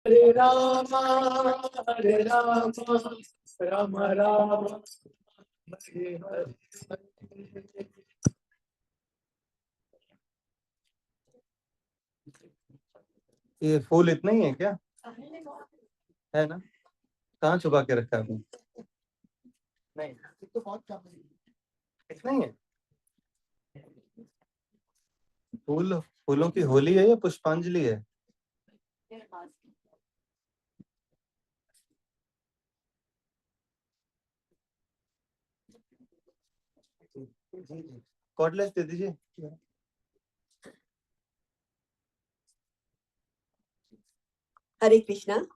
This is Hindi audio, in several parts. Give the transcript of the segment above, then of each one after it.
Hare Rama, Hare Rama, Rama Rama, Hare Hare. ये फूल इतना ही है क्या? है ना? कहाँ छुपा के रखा है? नहीं तो बहुत कम है। इतना ही है। फूलों की होली है या पुष्पांजलि है? कॉर्डलेस दे दीजिए। Hare Krishna.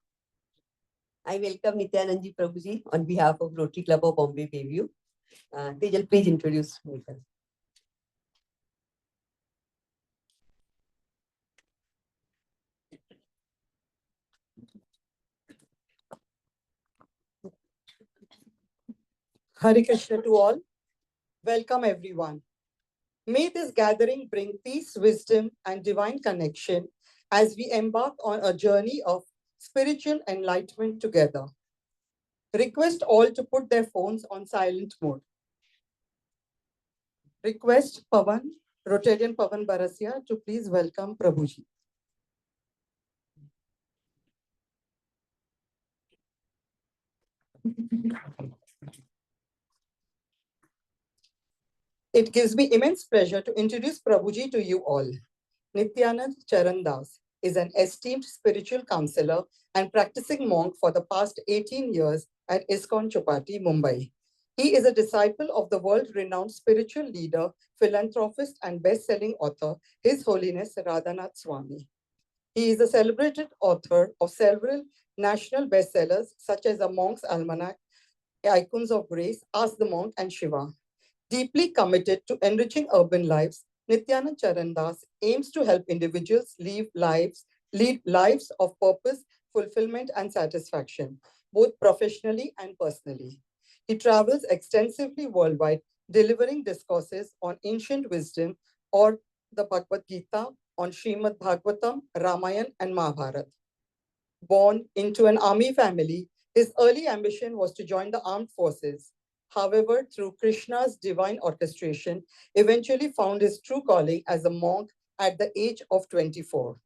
I welcome Nityanand Ji Prabhuji on behalf of Rotary Club of Bombay Bayview. Tejal, please introduce yourself. Hare Krishna to all. Welcome everyone. May this gathering bring peace, wisdom, and divine connection as we embark on a journey of spiritual enlightenment together. Request all to put their phones on silent mode. Request Pavan, Rotarian Pavan Barasia, to please welcome Prabhuji. It gives me immense pleasure to introduce Prabhuji to you all. Nityanand Charandas is an esteemed spiritual counselor and practicing monk for the past 18 years at ISKCON Chopati, Mumbai. He is a disciple of the world-renowned spiritual leader, philanthropist, and best-selling author, His Holiness Radhanath Swami. He is a celebrated author of several national bestsellers, such as The Monk's Almanac, Icons of Grace, Ask the Monk, and Shiva. Deeply committed to enriching urban lives, Nityanand Charandas aims to help individuals lead lives of purpose, fulfillment, and satisfaction, both professionally and personally. He travels extensively worldwide, delivering discourses on ancient wisdom or the Bhagavad Gita, on Srimad Bhagavatam, Ramayana, and Mahabharata. Born into an army family, his early ambition was to join the armed forces. However, through Krishna's divine orchestration, eventually found his true calling as a monk at the age of 24.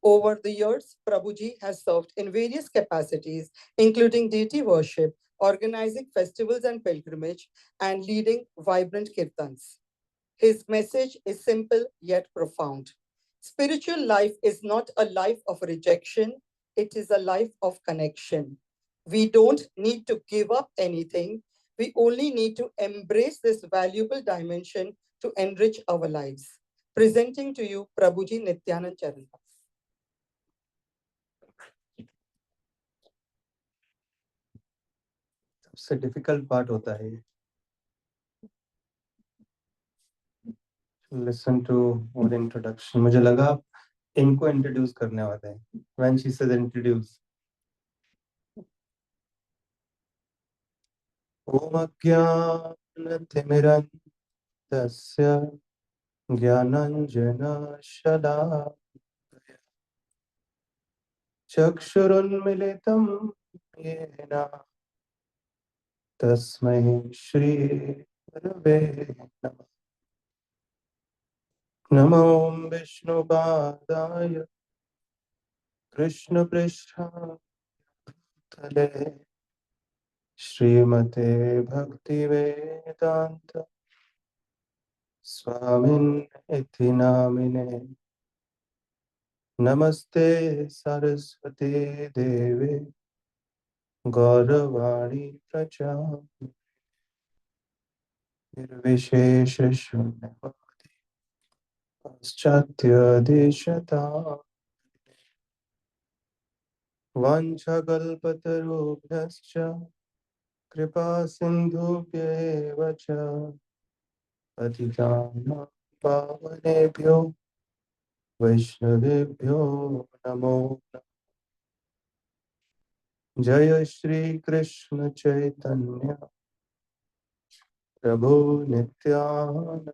Over the years, Prabhuji has served in various capacities, including deity worship, organizing festivals and pilgrimage, and leading vibrant kirtans. His message is simple yet profound. Spiritual life is not a life of rejection, it is a life of connection. We don't need to give up anything. We only need to embrace this valuable dimension to enrich our lives. Presenting to you Prabhuji Nityanand Charandas. सबसे डिफिकल्ट पार्ट होता है ये. Listen to our introduction. मुझे लगा आप इनको इंट्रोड्यूस करने वाले हैं. When she says introduce. ओम अज्ञानतिमिरन्धस्य ज्ञानाञ्जनशलाकया चक्षुरुन्मिलितं येन तस्मै श्रीगुरवे नमः. नमो विष्णुपादाय कृष्णपृष्ठाय श्रीमते भक्तिवेदान्त स्वामिन् नामिने. नमस्ते सरस्वती देवे गौरवाणी प्रचारिणे निर्विशेष शून्यवादी पाश्चात्य देशतारिणे वाञ्छाकल्पतरुभ्यश्च कृपा सिन्धुभ्येव च पतितानां पावनेभ्यो वैष्णवेभ्यो नमो नमः. जय श्री कृष्ण चैतन्य प्रभु नित्यानंद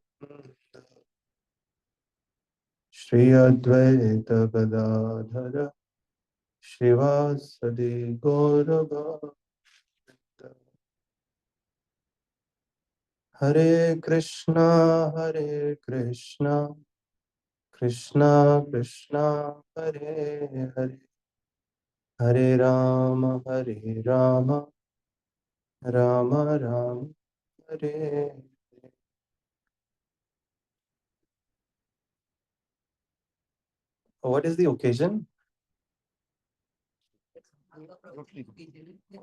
श्री अद्वैत गदाधर श्रीवासदि गौरभक्त हरे Krishna Krishna Krishna Hare Hare Hare Ram Ram Ram Hare Hare. What is the occasion?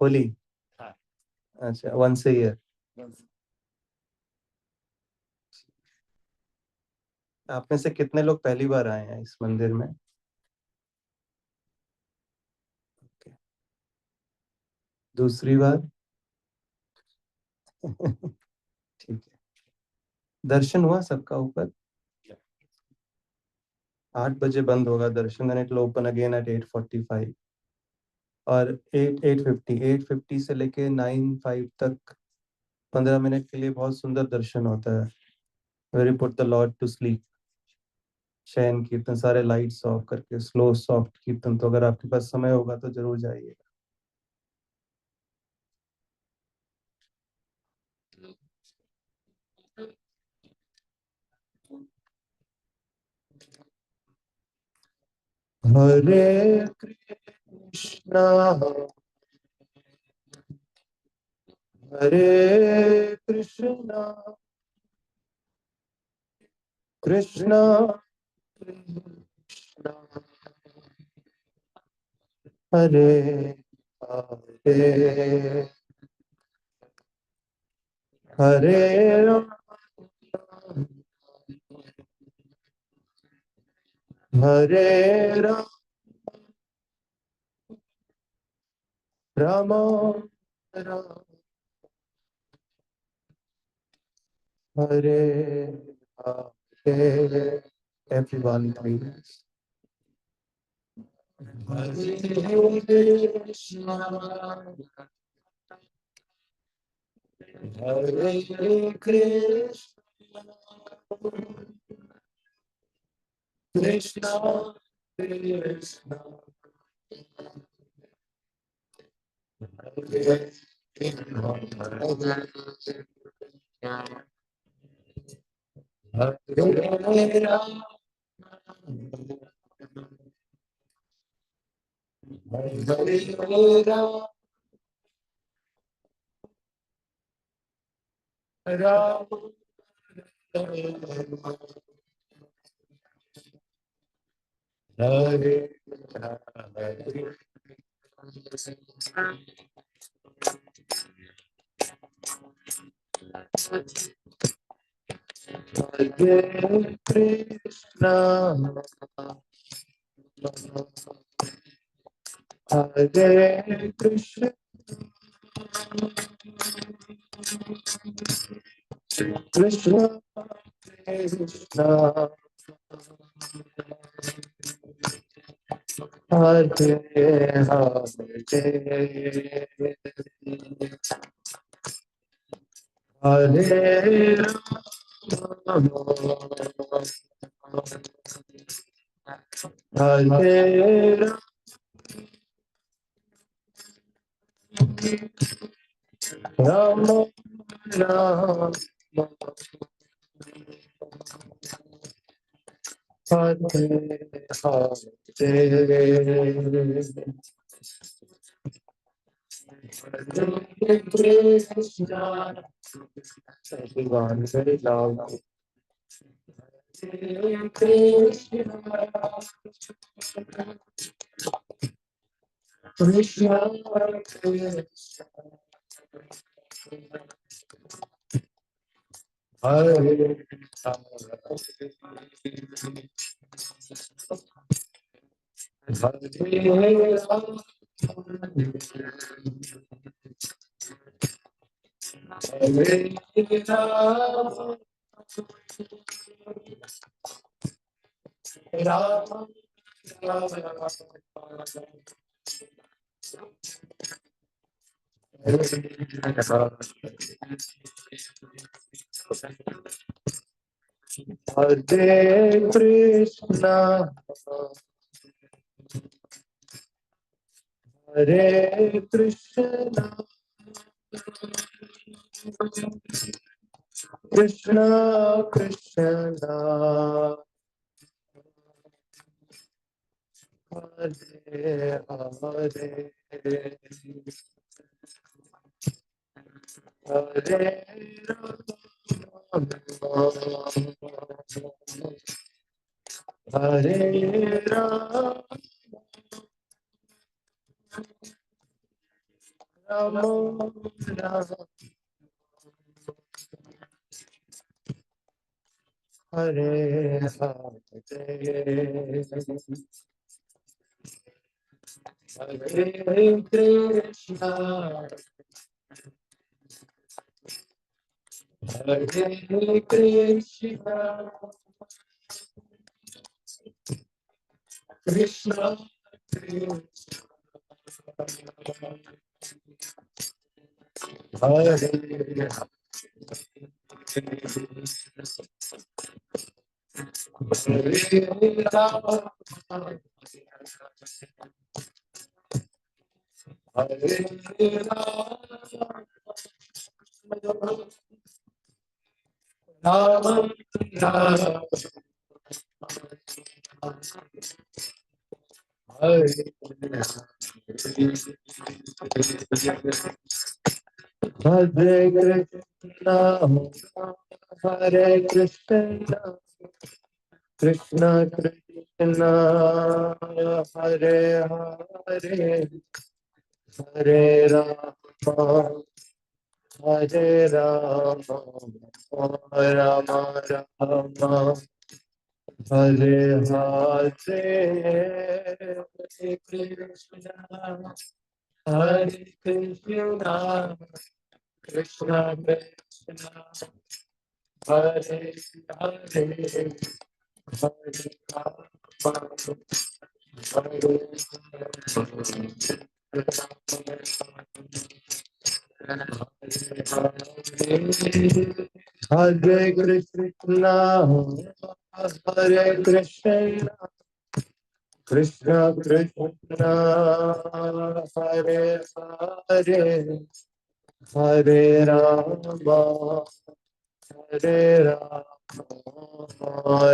Holi. अच्छा, once a year. आप में से कितने लोग पहली बार आए हैं इस मंदिर में? Okay. दूसरी बार? ठीक है। दर्शन हुआ सबका ऊपर? 8 बजे बंद होगा दर्शन, and it will open again at 8:45 और 8:50 से लेके 9:05 तक 15 मिनट के लिए बहुत सुंदर दर्शन होता है। Very put the lord to sleep. शयन कीर्तन, सारे लाइट्स ऑफ करके स्लो सॉफ्ट कीर्तन। तो अगर आपके पास समय होगा तो जरूर जाइएगा। हरे कृष्णा हरे कृष्णा कृष्णा कृष्णा हरे हरे हरे राम हरे Ram Ram Ram Hare Hare. Everyone, please. Hare Krishna, Hare Krishna, Krishna Krishna, Hare Ram, Hare Ram, Ram Hare Hare. Hare Krishna, Hare Krishna, Krishna Krishna, Hare Hare, Hare Ram, Hare Ram, Ram Ram, Hare Hare Krishna. Everyone, very loud. Hare Krishna, Krishna Krishna, Hare Hare Ram, Hare Ram, Ram Ram, Hare Krishna, Hare Krishna, Krishna Krishna, Hare Hare, Hare Hare Ram, Ram Ram, Hare Hare, Hare Krishna, Hare Krishna, Krishna Hare Hare Krishna, Hare Krishna, Krishna Krishna, Hare Hare, Hare Rama, Hare Rama, Rama Rama, Hare Hare, Hare Krishna, Hare Krishna, Krishna Krishna, Hare Hare, Hare Rama, Hare Krishna, Hare Krishna, Krishna Krishna, Hare Hare, Hare Rama, Hare Rama,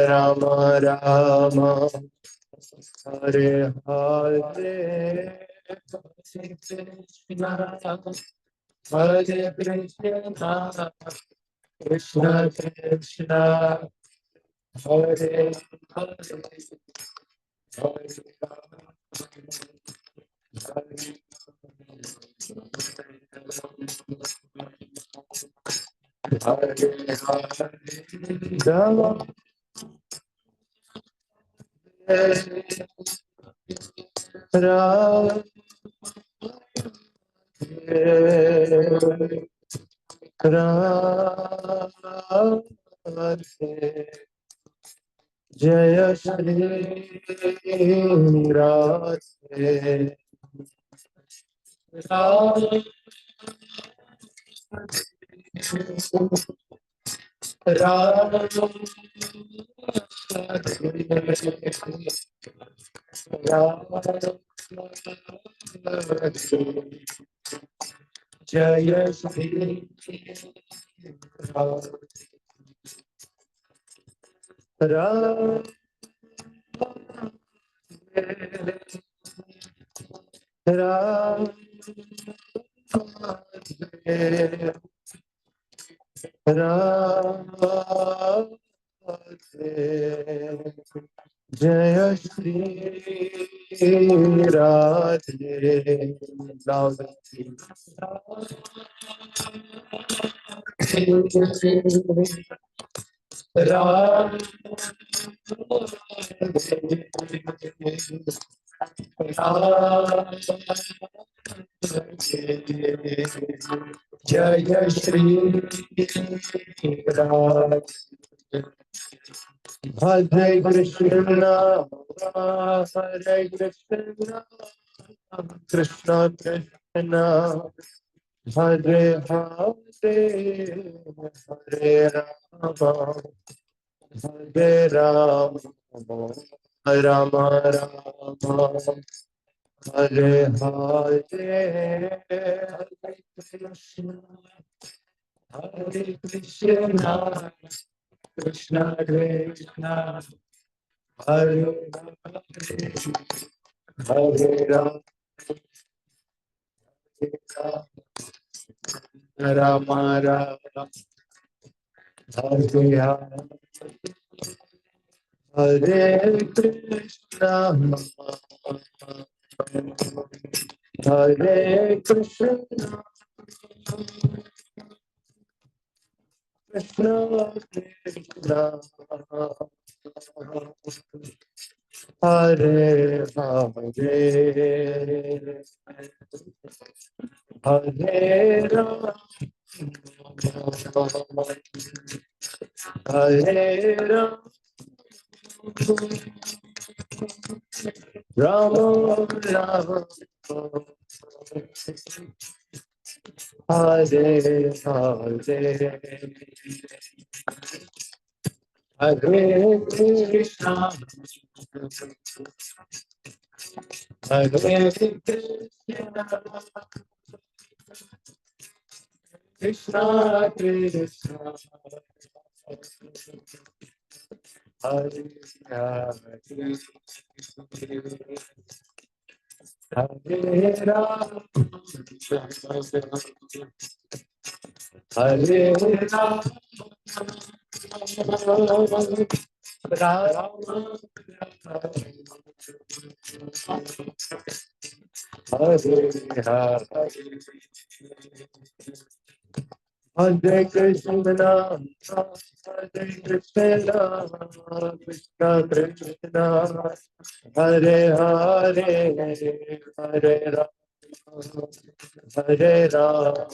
Rama Rama, Hare Hare, Hare Krishna, Hare Krishna, Krishna Krishna, Hare Hare, Hare Rama, Rama, Radhe, Jaya Shri Radhe, Radhe, Radhe, Jaya Shri Radhe, Radhe, Radhe, Jaya Shri Radhe, Jaya Shri Radhe, Hare Krishna, Hare Krishna, Krishna Krishna, Hare Hare, Hare Rama, Hare Rama, Rama Rama, Hare Hare, Hare Krishna, Krishna Krishna, Hare Hare, Hare Ram, Rama Rama, Hare Hare, Hare Krishna, Hare Krishna, Krishna Krishna, Hare Hare, Hare Rama, Hare Rama,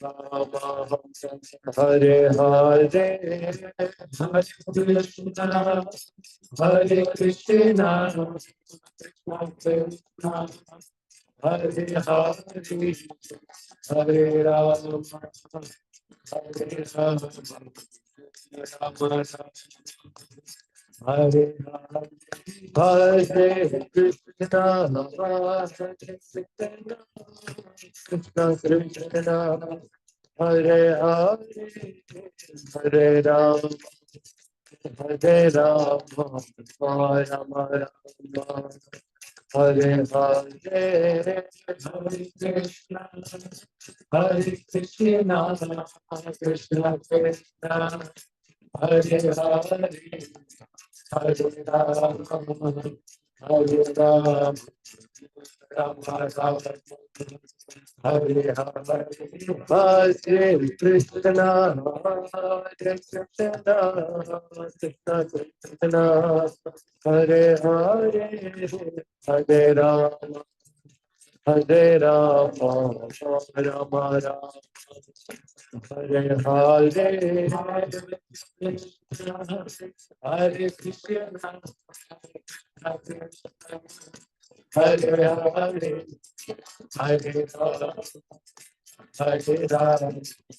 Rama Rama, Hare Hare, Hare Krishna, Hare Krishna, Krishna Krishna, Hare Hare, Hare Rama, Hare Rama, Hare Krishna, Hare Krishna, Krishna Krishna, Hare Hare, Hare Rama, Hare Rama, Rama Rama, Hare Hare, Hare Krishna, Hare Krishna, Krishna Krishna, Hare Hare, Hare Rama, Hare Rama, Rama Rama, Hare Hare, Hare Krishna, Hare Krishna, Krishna Krishna, Hare Hare, Hare Rama, Hare Rama, Rama Rama, Hare Hare, Hare Krishna, Hare Krishna, Krishna Krishna, Hare Hare, Hare Rama,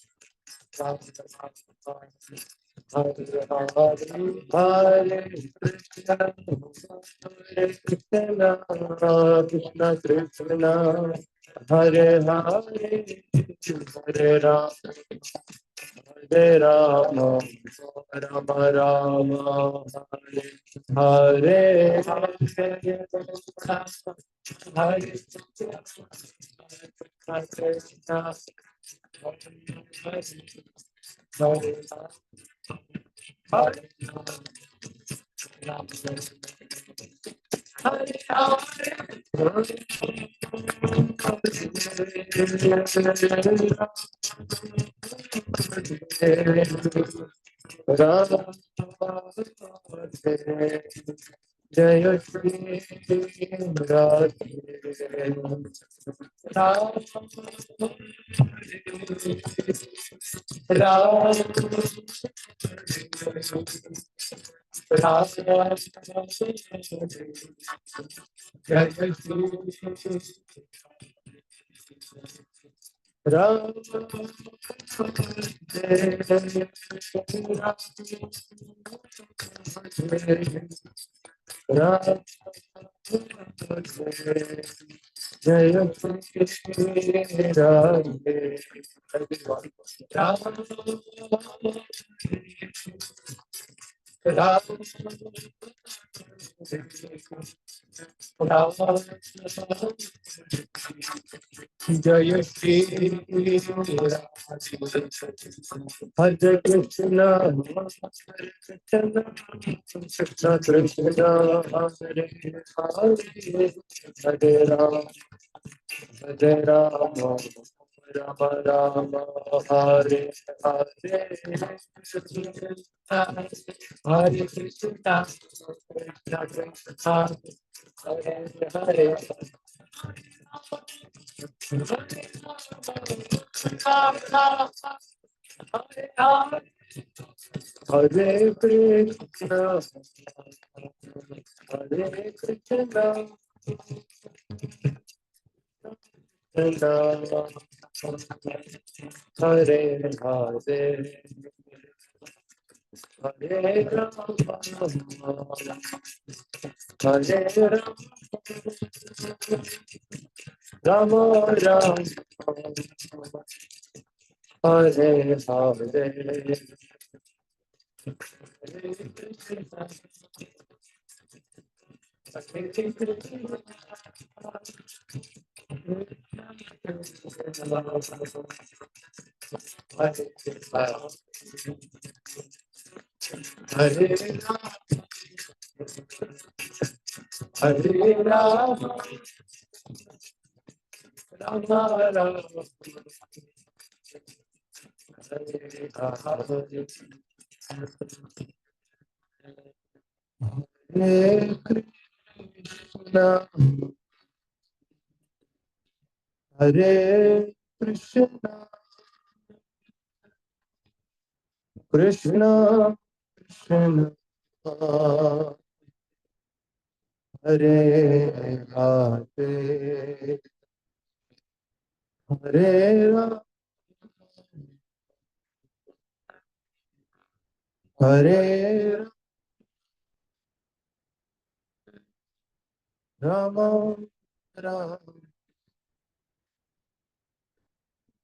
Hare Rama, Rama Rama, Hare Hare, Hare Krishna, Hare Krishna, Krishna Krishna, Hare Hare, Hare Rama, Hare Rama, Rama Rama, Hare Hare, Hare Krishna, Hare Hare, Hare Rama, Hare Rama, Hare Krishna, Hare Krishna, Krishna Krishna, Hare Hare, Hare Rama, Hare Rama, Rama Rama, Hare Hare, Hare Krishna, Jaya Shri Radhe, Radhe जय जय श्री हरे कृष्ण कृष्ण कृष्ण हरे हरे हरे राम राम राम हरे हरे हरे कृष्ण कृष्ण हरे हरे हरे कृष्ण हरे कृष्ण हरे हरे हरे राम राम हरे हरे हरे हरे राम राम राम हरे कृष्ण हरे कृष्ण कृष्ण कृष्ण हरे हरे हरे राम हरे Ram Ram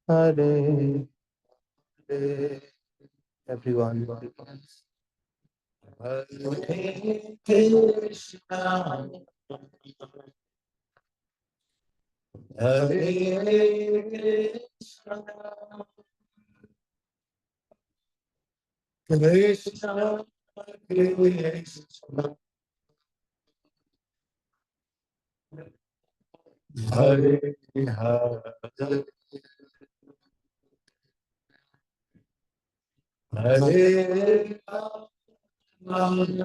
Hare Hare everyone Hare Krishna Hare Krishna Krishna Krishna Hare Hare Hare Rama Hare Rama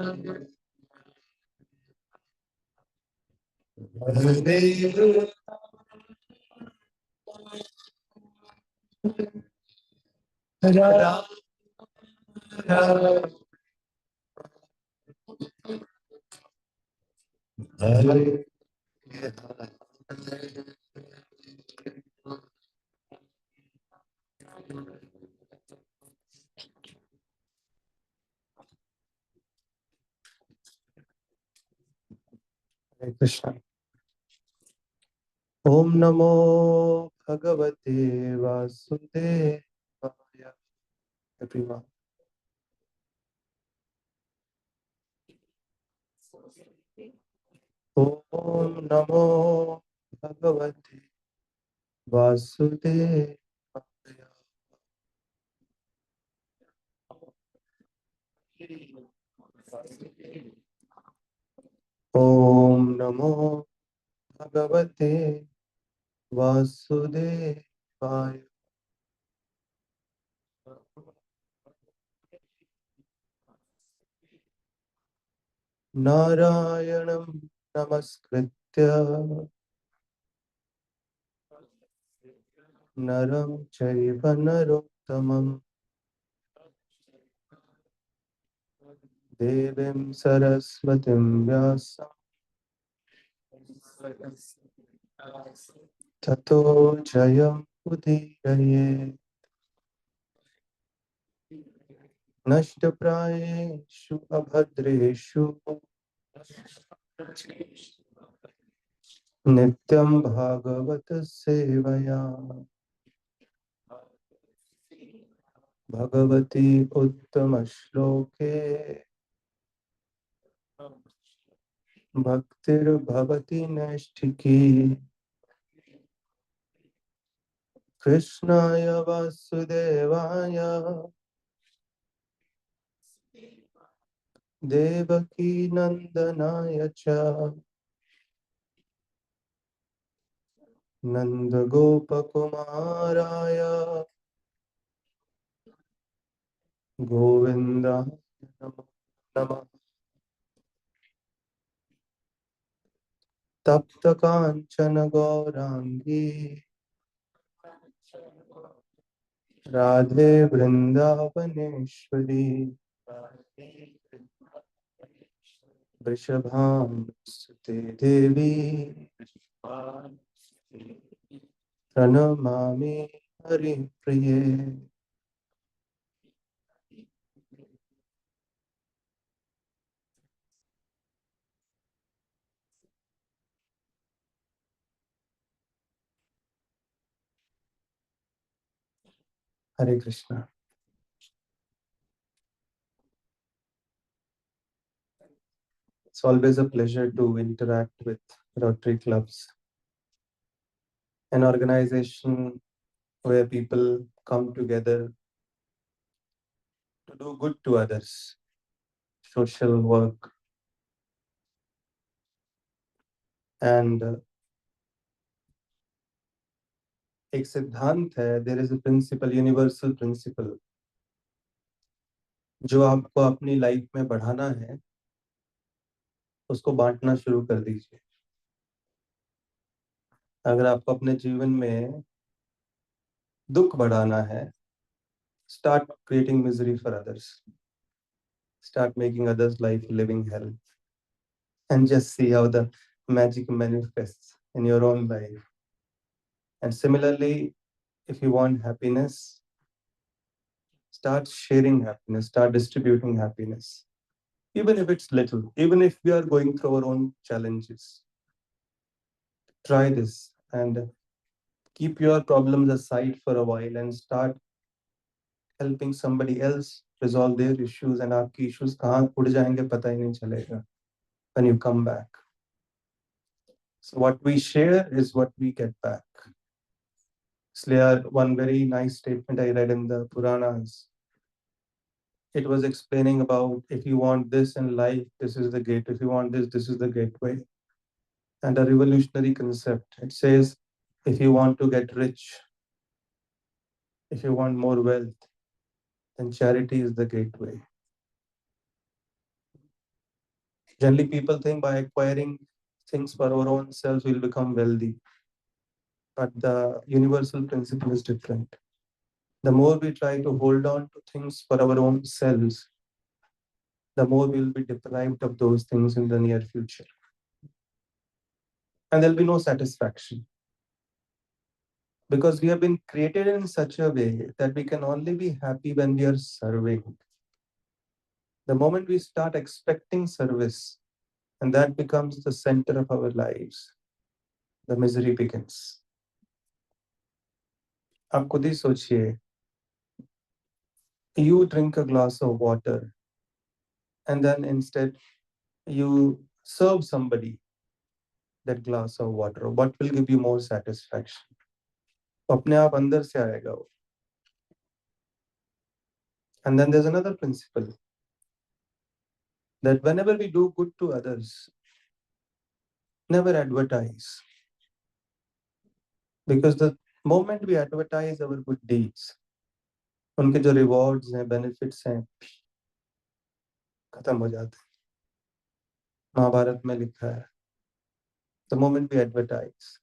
Hare Krishna Om Namo Bhagavate Vasudevaya everyone Om Namo Bhagavate Vasudevaya Om Namo Bhagavate Vasudevaya Narayanam Namaskritya Naram Chaiva Narottamam Devim Saraswatim Vyasam Tato Jayam Udiraye Nashtaprayeshu Abhadreshu नित्यं भागवत सेवया भगवती उत्तम श्लोके भक्तिर्भवति नैष्ठिकी कृष्णाय वासुदेवाय देवकी नंदनाय च नंदगोपकुमाराय गोविन्दाय नमो नमः। तप्त कांचन गौरांगी राधे वृंदावनेश्वरी वृषभानुसुते देवी प्रणमामि हरिप्रिये। Hare Krishna. It's always a pleasure to interact with Rotary clubs, an organization where people come together to do good to others, social work, and एक सिद्धांत है, there is a principle, universal principle, जो आपको अपनी लाइफ में बढ़ाना है उसको बांटना शुरू कर दीजिए। अगर आपको अपने जीवन में दुख बढ़ाना है, start creating misery for others, start making others' life living hell, and just see how the magic manifests in your own life. And similarly, if you want happiness, start sharing happiness, start distributing happiness, even if it's little, even if we are going through our own challenges. Try this and keep your problems aside for a while and start helping somebody else resolve their issues, and आपकी issues कहाँ उड़ जाएंगे पता ही नहीं चलेगा when you come back. So what we share is what we get back. इसलिए one very nice statement I read in the Puranas. It was explaining about if you want this in life, this is the gate. If you want this, this is the gateway. And a revolutionary concept. It says, if you want to get rich, if you want more wealth, then charity is the gateway. Generally, people think by acquiring things for our own selves, we'll become wealthy. But the universal principle is different. The more we try to hold on to things for our own selves, the more we'll be deprived of those things in the near future. And there'll be no satisfaction. Because we have been created in such a way that we can only be happy when we are serving. The moment we start expecting service, and that becomes the center of our lives, the misery begins. आप खुद ही सोचिए, you drink a glass of water and then instead you serve somebody that glass of water. What will give you more satisfaction? अपने आप अंदर से आएगा वो. And then there's another principle that whenever we do good to others, never advertise. Because the moment we advertise our good deeds, उनके जो rewards हैं, benefits हैं, खत्म हो जाते हैं. महाभारत में लिखा है, the moment we advertise,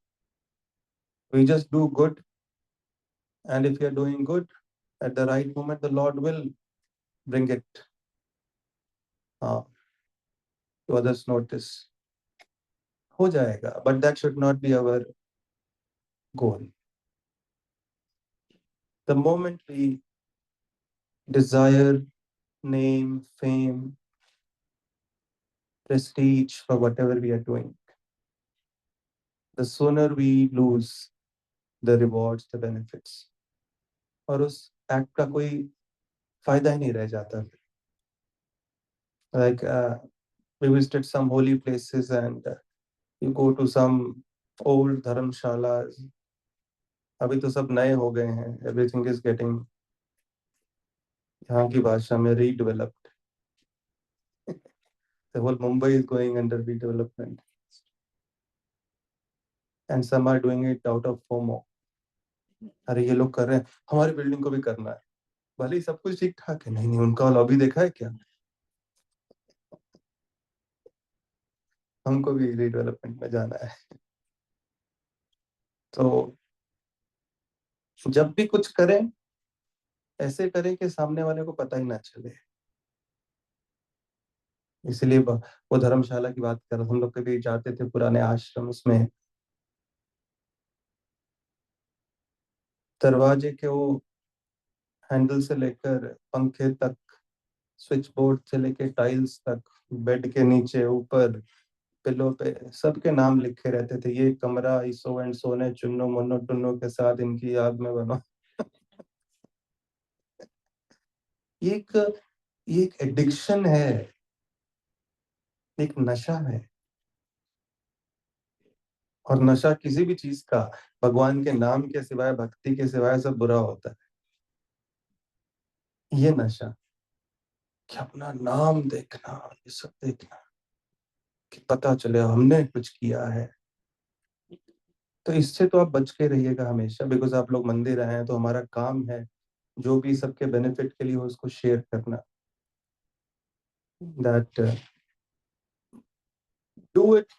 we just do good, and if we are doing good, at the right moment, the Lord will bring it to others' notice. हो जाएगा, but that should not be our goal. The moment we desire name, fame, prestige for whatever we are doing. The sooner we lose the rewards, the benefits, और उस एक्ट का कोई फायदा ही नहीं रह जाता. Like we visited some holy places and you go to some old dharamshalas. अभी तो सब नए हो गए हैं. Everything is getting, यहाँ की भाषा में, redeveloped. The whole Mumbai is going under redevelopment. And some are doing it out of FOMO. अरे ये लोग कर रहे हैं, हमारी बिल्डिंग को भी करना है. भले ही सब कुछ ठीक ठाक है. नहीं नहीं, उनका लॉबी देखा है क्या? हमको भी रीडेवलपमेंट में जाना है. तो जब भी कुछ करें, ऐसे करें कि सामने वाले को पता ही ना चले. इसलिए वो धर्मशाला की बात कर रहा हूं. हम लोग कभी जाते थे पुराने आश्रम, उसमें दरवाजे के वो हैंडल से लेकर पंखे तक, स्विच बोर्ड से लेकर टाइल्स तक, बेड के नीचे ऊपर पिलो पे सबके नाम लिखे रहते थे. ये कमरा इसो एंड सोने चुन्नो मुन्नो टुन्नो के साथ इनकी याद में बना. ये एक एडिक्शन है, एक नशा है. और नशा किसी भी चीज का, भगवान के नाम के सिवाय, भक्ति के सिवाय, सब बुरा होता है. ये नशा कि अपना नाम देखना, ये सब देखना, कि पता चले हमने कुछ किया है. तो इससे तो आप बच के रहिएगा हमेशा. बिकॉज आप लोग मंदिर आए हैं, तो हमारा काम है जो भी सबके बेनिफिट के लिए हो उसको शेयर करना. दैट डू इट,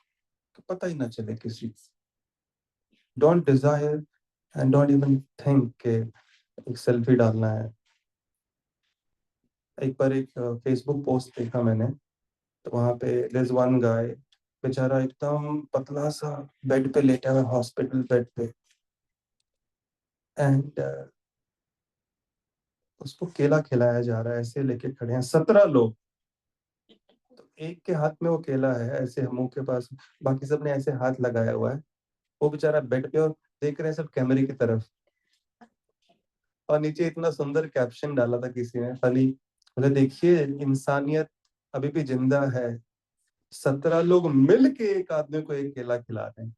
पता ही ना चले किसी. Don't desire and don't even think के एक सेल्फी डालना है. एक बार एक फेसबुक पोस्ट देखा मैंने, तो वहां पे there's one guy, बेचारा एकदम पतला सा बेड पे लेटा हुआ, हॉस्पिटल बेड पे, एंड उसको केला खिलाया जा रहा है. ऐसे लेके खड़े हैं 17 लोग. तो एक के हाथ में वो केला है, ऐसे मुंह के पास, बाकी सब ने ऐसे हाथ लगाया हुआ है. वो बेचारा बेड पे, और देख रहे हैं सब कैमरे की तरफ. और नीचे इतना सुंदर कैप्शन डाला था किसी ने, फनी, बोले देखिए इंसानियत अभी भी जिंदा है, 17 लोग मिल के एक आदमी को एक केला खिला रहे हैं.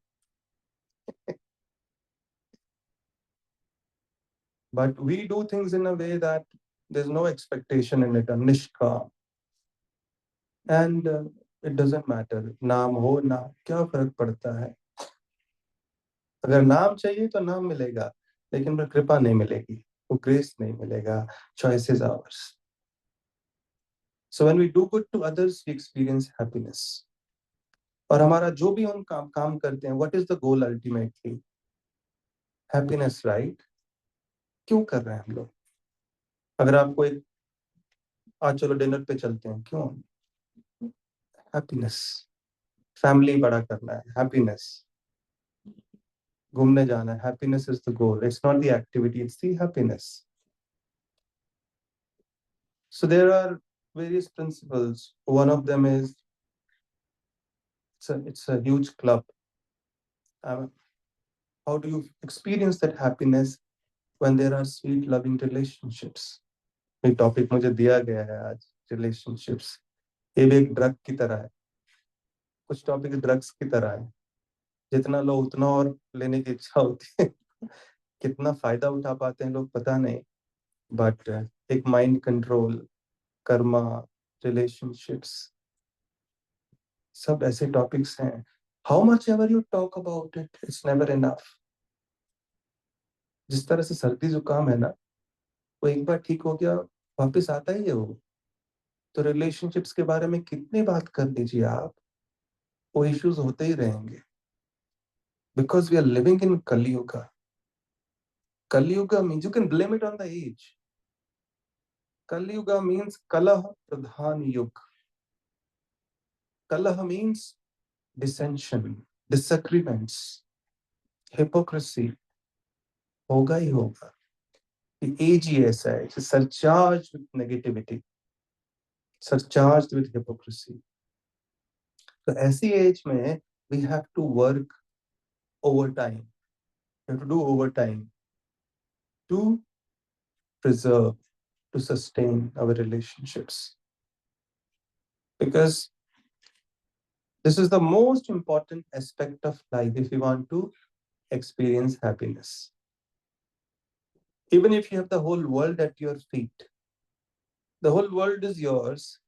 But we do things in a way that there's no expectation in it, निष्काम. And it doesn't matter, नाम हो ना, क्या फर्क पड़ता है. अगर नाम चाहिए तो नाम मिलेगा, लेकिन वो कृपा नहीं मिलेगी, वो ग्रेस नहीं मिलेगा. Choice is ours. So when we do good to others, we experience happiness. और हमारा जो भी हम काम करते हैं, what is the goal ultimately? Happiness, right? क्यों कर रहे हैं हम लोग? अगर आपको एक, आज चलो डिनर पे चलते हैं, क्यों? हैप्पीनेस. फैमिली बड़ा करना है, हैप्पीनेस. घूमने जाना है, happiness is the goal. It's not the activity, it's the happiness. So there are various principles. One of them is, it's a huge club. How do you experience that happiness when there are sweet loving relationships? ये टॉपिक मुझे दिया गया है आज, रिलेशनशिप्स. ये भी एक ड्रग की तरह है. कुछ टॉपिक ड्रग्स की तरह है. जितना लो उतना और लेने की इच्छा होती है. कितना फायदा उठा पाते हैं लोग पता नहीं. बट एक माइंड कंट्रोल, कर्मा, रिलेशनशिप्स, सब ऐसे टॉपिक्स हैं. How much ever you talk about it, it's never enough. जिस तरह से सर्दी जुकाम है ना, वो एक बार ठीक हो गया वापस आता ही है वो. तो रिलेशनशिप्स के बारे में कितनी बात कर लीजिए आप, वो इश्यूज होते ही रहेंगे. Because we are living in Kalyuga. Kalyuga means, you can blame it on the age. Kalyuga means कलह प्रधान युग. कलह मीन्स dissension, disagreements, hypocrisy. होगा ही होगा. एज ही ऐसा है, surcharged with negativity, surcharged with hypocrisy. तो ऐसी एज में we have to work overtime. We have to do overtime to preserve, to sustain our relationships. Because this is the most important aspect of life if you want to experience happiness. Even if you have the whole world at your feet, the whole world is yours,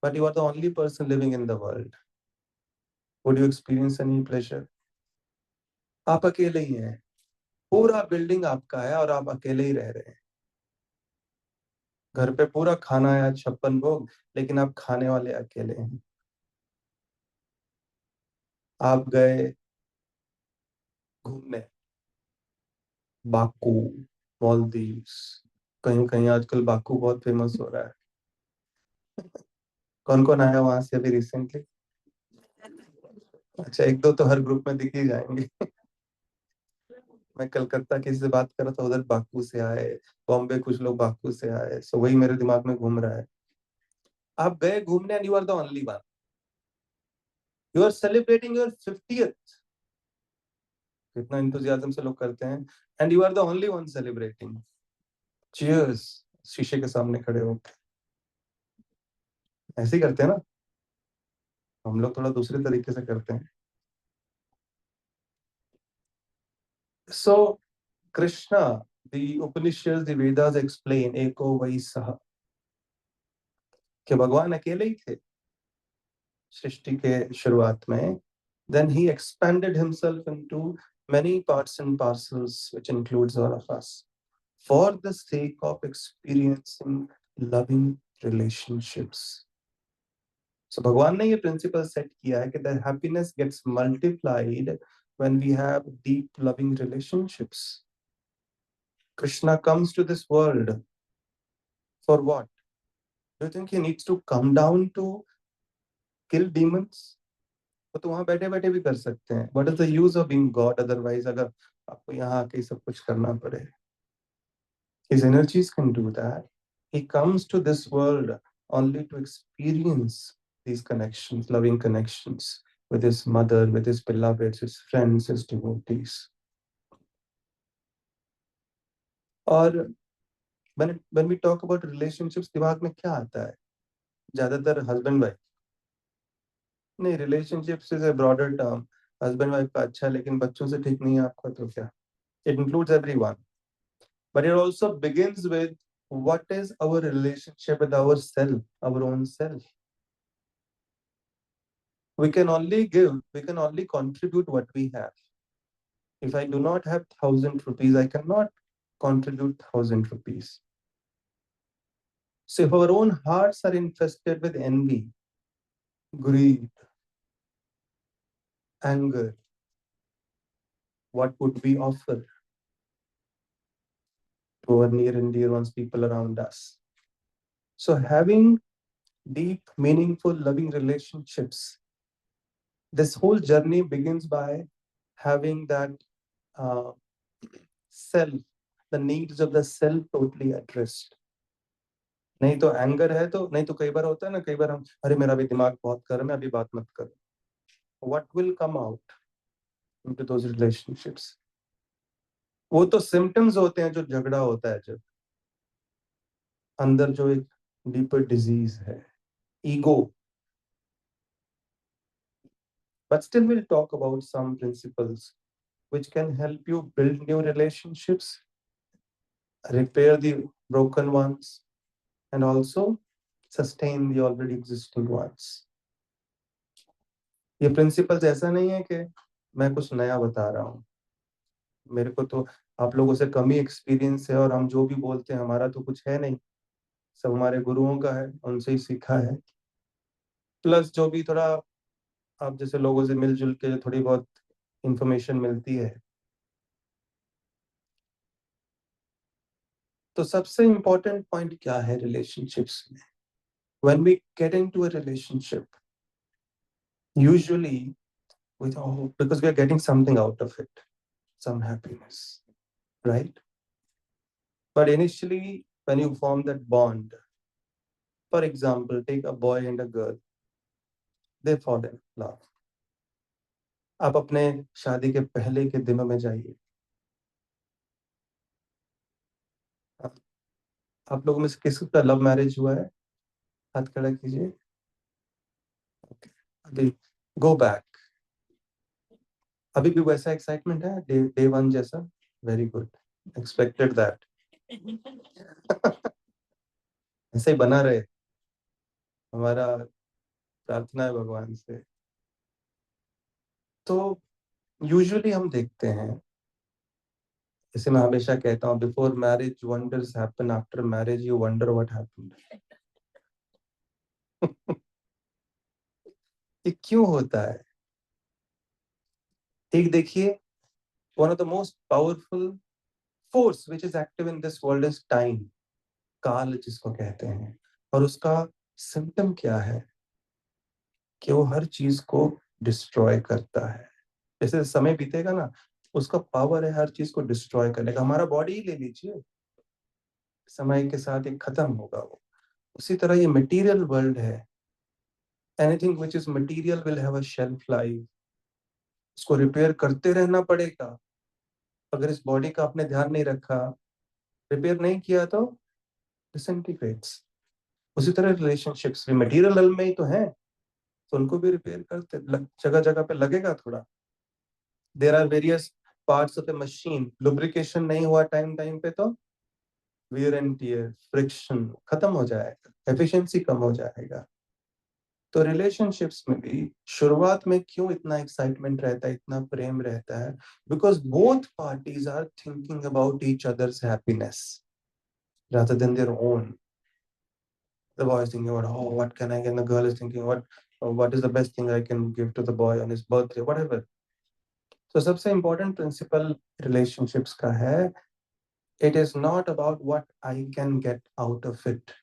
but you are the only person living in the world. Would you experience any pleasure? आप अकेले ही हैं, पूरा बिल्डिंग आपका है और आप अकेले ही रह रहे हैं। घर पे पूरा खाना है, 56 भोग, लेकिन आप खाने वाले अकेले हैं। आप गए घूमने, बाकू, मालदीव्स, कहीं कहीं आजकल बाकू बहुत फेमस हो रहा है। कौन कौन आया वहां से अभी रिसेंटली? अच्छा, एक दो तो हर ग्रुप में दिख ही जाएंगे। मैं कलकत्ता किसी से बात कर रहा था, उधर बाकू से आए, बॉम्बे कुछ लोग बाकू से आए, सो वही मेरे दिमाग में घूम रहा है। आप गए घूमने and you are the only one, you are celebrating your 50th, कितना इंतजाम से लोग करते हैं, and you are the only one celebrating. Cheers, शीशे के सामने खड़े हो, ऐसे ही करते हैं ना। हम लोग थोड़ा दूसरे तरीके से करते हैं। सो Krishna, the Upanishads, the Vedas explain eko vai saha, कि भगवान अकेले ही थे सृष्टि के शुरुआत में। Then he expanded himself into many parts and parcels, which includes all of us, for the sake of experiencing loving relationships. So भगवान ने ये principle set किया है कि the happiness gets multiplied when we have deep loving relationships. Krishna comes to this world for what? Do you think he needs to come down to kill demons? वो तो वहां बैठे बैठे भी कर सकते हैं। What is the use of being God otherwise, अगर आपको यहाँ आके सब कुछ करना पड़े? His energies can do that. He comes to this world only to experience these connections, loving connections with his mother, with his beloveds, his friends, his devotees. और when we talk about relationships, दिमाग में क्या आता है? ज्यादातर हस्बैंड वाइफ नहीं, relationships is a broader term. Husband wife का अच्छा है, लेकिन बच्चों से ठीक नहीं है आपका तो क्या? It includes everyone, but it also begins with what is our relationship with ourself, our own self. We can only give, we can only contribute what we have. If I do not have 1,000 rupees, I cannot contribute 1,000 rupees. So if our own hearts are infested with envy, greed, anger, what would we offer to our near and dear ones, people around us? So having deep, meaningful, loving relationships, this whole journey begins by having that self, the needs of the self totally addressed. नहीं तो एंगर है तो, नहीं तो कई बार होता है ना, कई बार हम, अरे मेरा भी दिमाग बहुत गर्म है, अभी बात मत करो. What will come out into those relationships? वो तो सिम्टम्स होते हैं जो झगड़ा होता है, जब अंदर जो एक डीपर डिजीज है, ego. But still we'll talk about some principles which can help you build new relationships, repair the broken ones, and also sustain the already existing ones. ये प्रिंसिपल्स ऐसा नहीं है कि मैं कुछ नया बता रहा हूँ. मेरे को तो आप लोगों से कम ही एक्सपीरियंस है, और हम जो भी बोलते हैं हमारा तो कुछ है नहीं, सब हमारे गुरुओं का है, उनसे ही सीखा है. प्लस जो भी थोड़ा आप जैसे लोगों से मिलजुल के थोड़ी बहुत इंफॉर्मेशन मिलती है. तो सबसे इम्पोर्टेंट पॉइंट क्या है रिलेशनशिप्स में? When we get into a relationship, usually because we are getting something out of it, some happiness, right? But initially, when you form that bond, for example, take a boy and a girl. They fall in love. आप अपने शादी के पहले के दिनों में जाइए, आप लोगों में से किसका लव मैरिज हुआ है? हाथ खड़ा कीजिए। ओके, अभी गो बैक। अभी भी वैसा एक्साइटमेंट है डे वन जैसा? Very good, expected that. ऐसे ही बना रहे, हमारा प्रार्थना है भगवान से। तो यूजुअली हम देखते हैं, जैसे मैं हमेशा कहता हूँ, before marriage wonders happen, after marriage you wonder what happened. ये क्यों होता है? एक देखिए, one of the most powerful force which is active in this world is time, काल जिसको कहते हैं। और उसका सिम्टम क्या है? कि वो हर चीज को डिस्ट्रॉय करता है। जैसे समय बीतेगा ना, उसका पावर है हर चीज को डिस्ट्रॉय करने का। हमारा बॉडी ही ले लीजिए, समय के साथ एक खत्म होगा वो। उसी तरह ये मटेरियल वर्ल्ड है, anything which is material will have a shelf life. उसको रिपेयर करते रहना पड़ेगा। अगर इस बॉडी का आपने ध्यान नहीं रखा, रिपेयर नहीं किया, तो डिसइंटीग्रेट्स। उसी तरह रिलेशनशिप्स भी मटेरियल में ही तो है, तो उनको भी रिपेयर करते, जगह जगह पे लगेगा थोड़ा। There are various parts of a machine, lubrication नहीं हुआ टाइम टाइम पे तो वियर एंड टियर, फ्रिक्शन खत्म हो जाएगा, एफिशिएंसी कम हो जाएगा। तो रिलेशनशिप्स में भी शुरुआत में क्यों इतना एक्साइटमेंट रहता है, इतना प्रेम रहता है? Because both parties are thinking about each others happiness rather than their own. The boy is thinking about, oh, what can I get? And the girl is thinking, what is the best thing I can give to the boy on his birthday, whatever. So सबसे important principle relationships का है, it is not about what I can get out of it.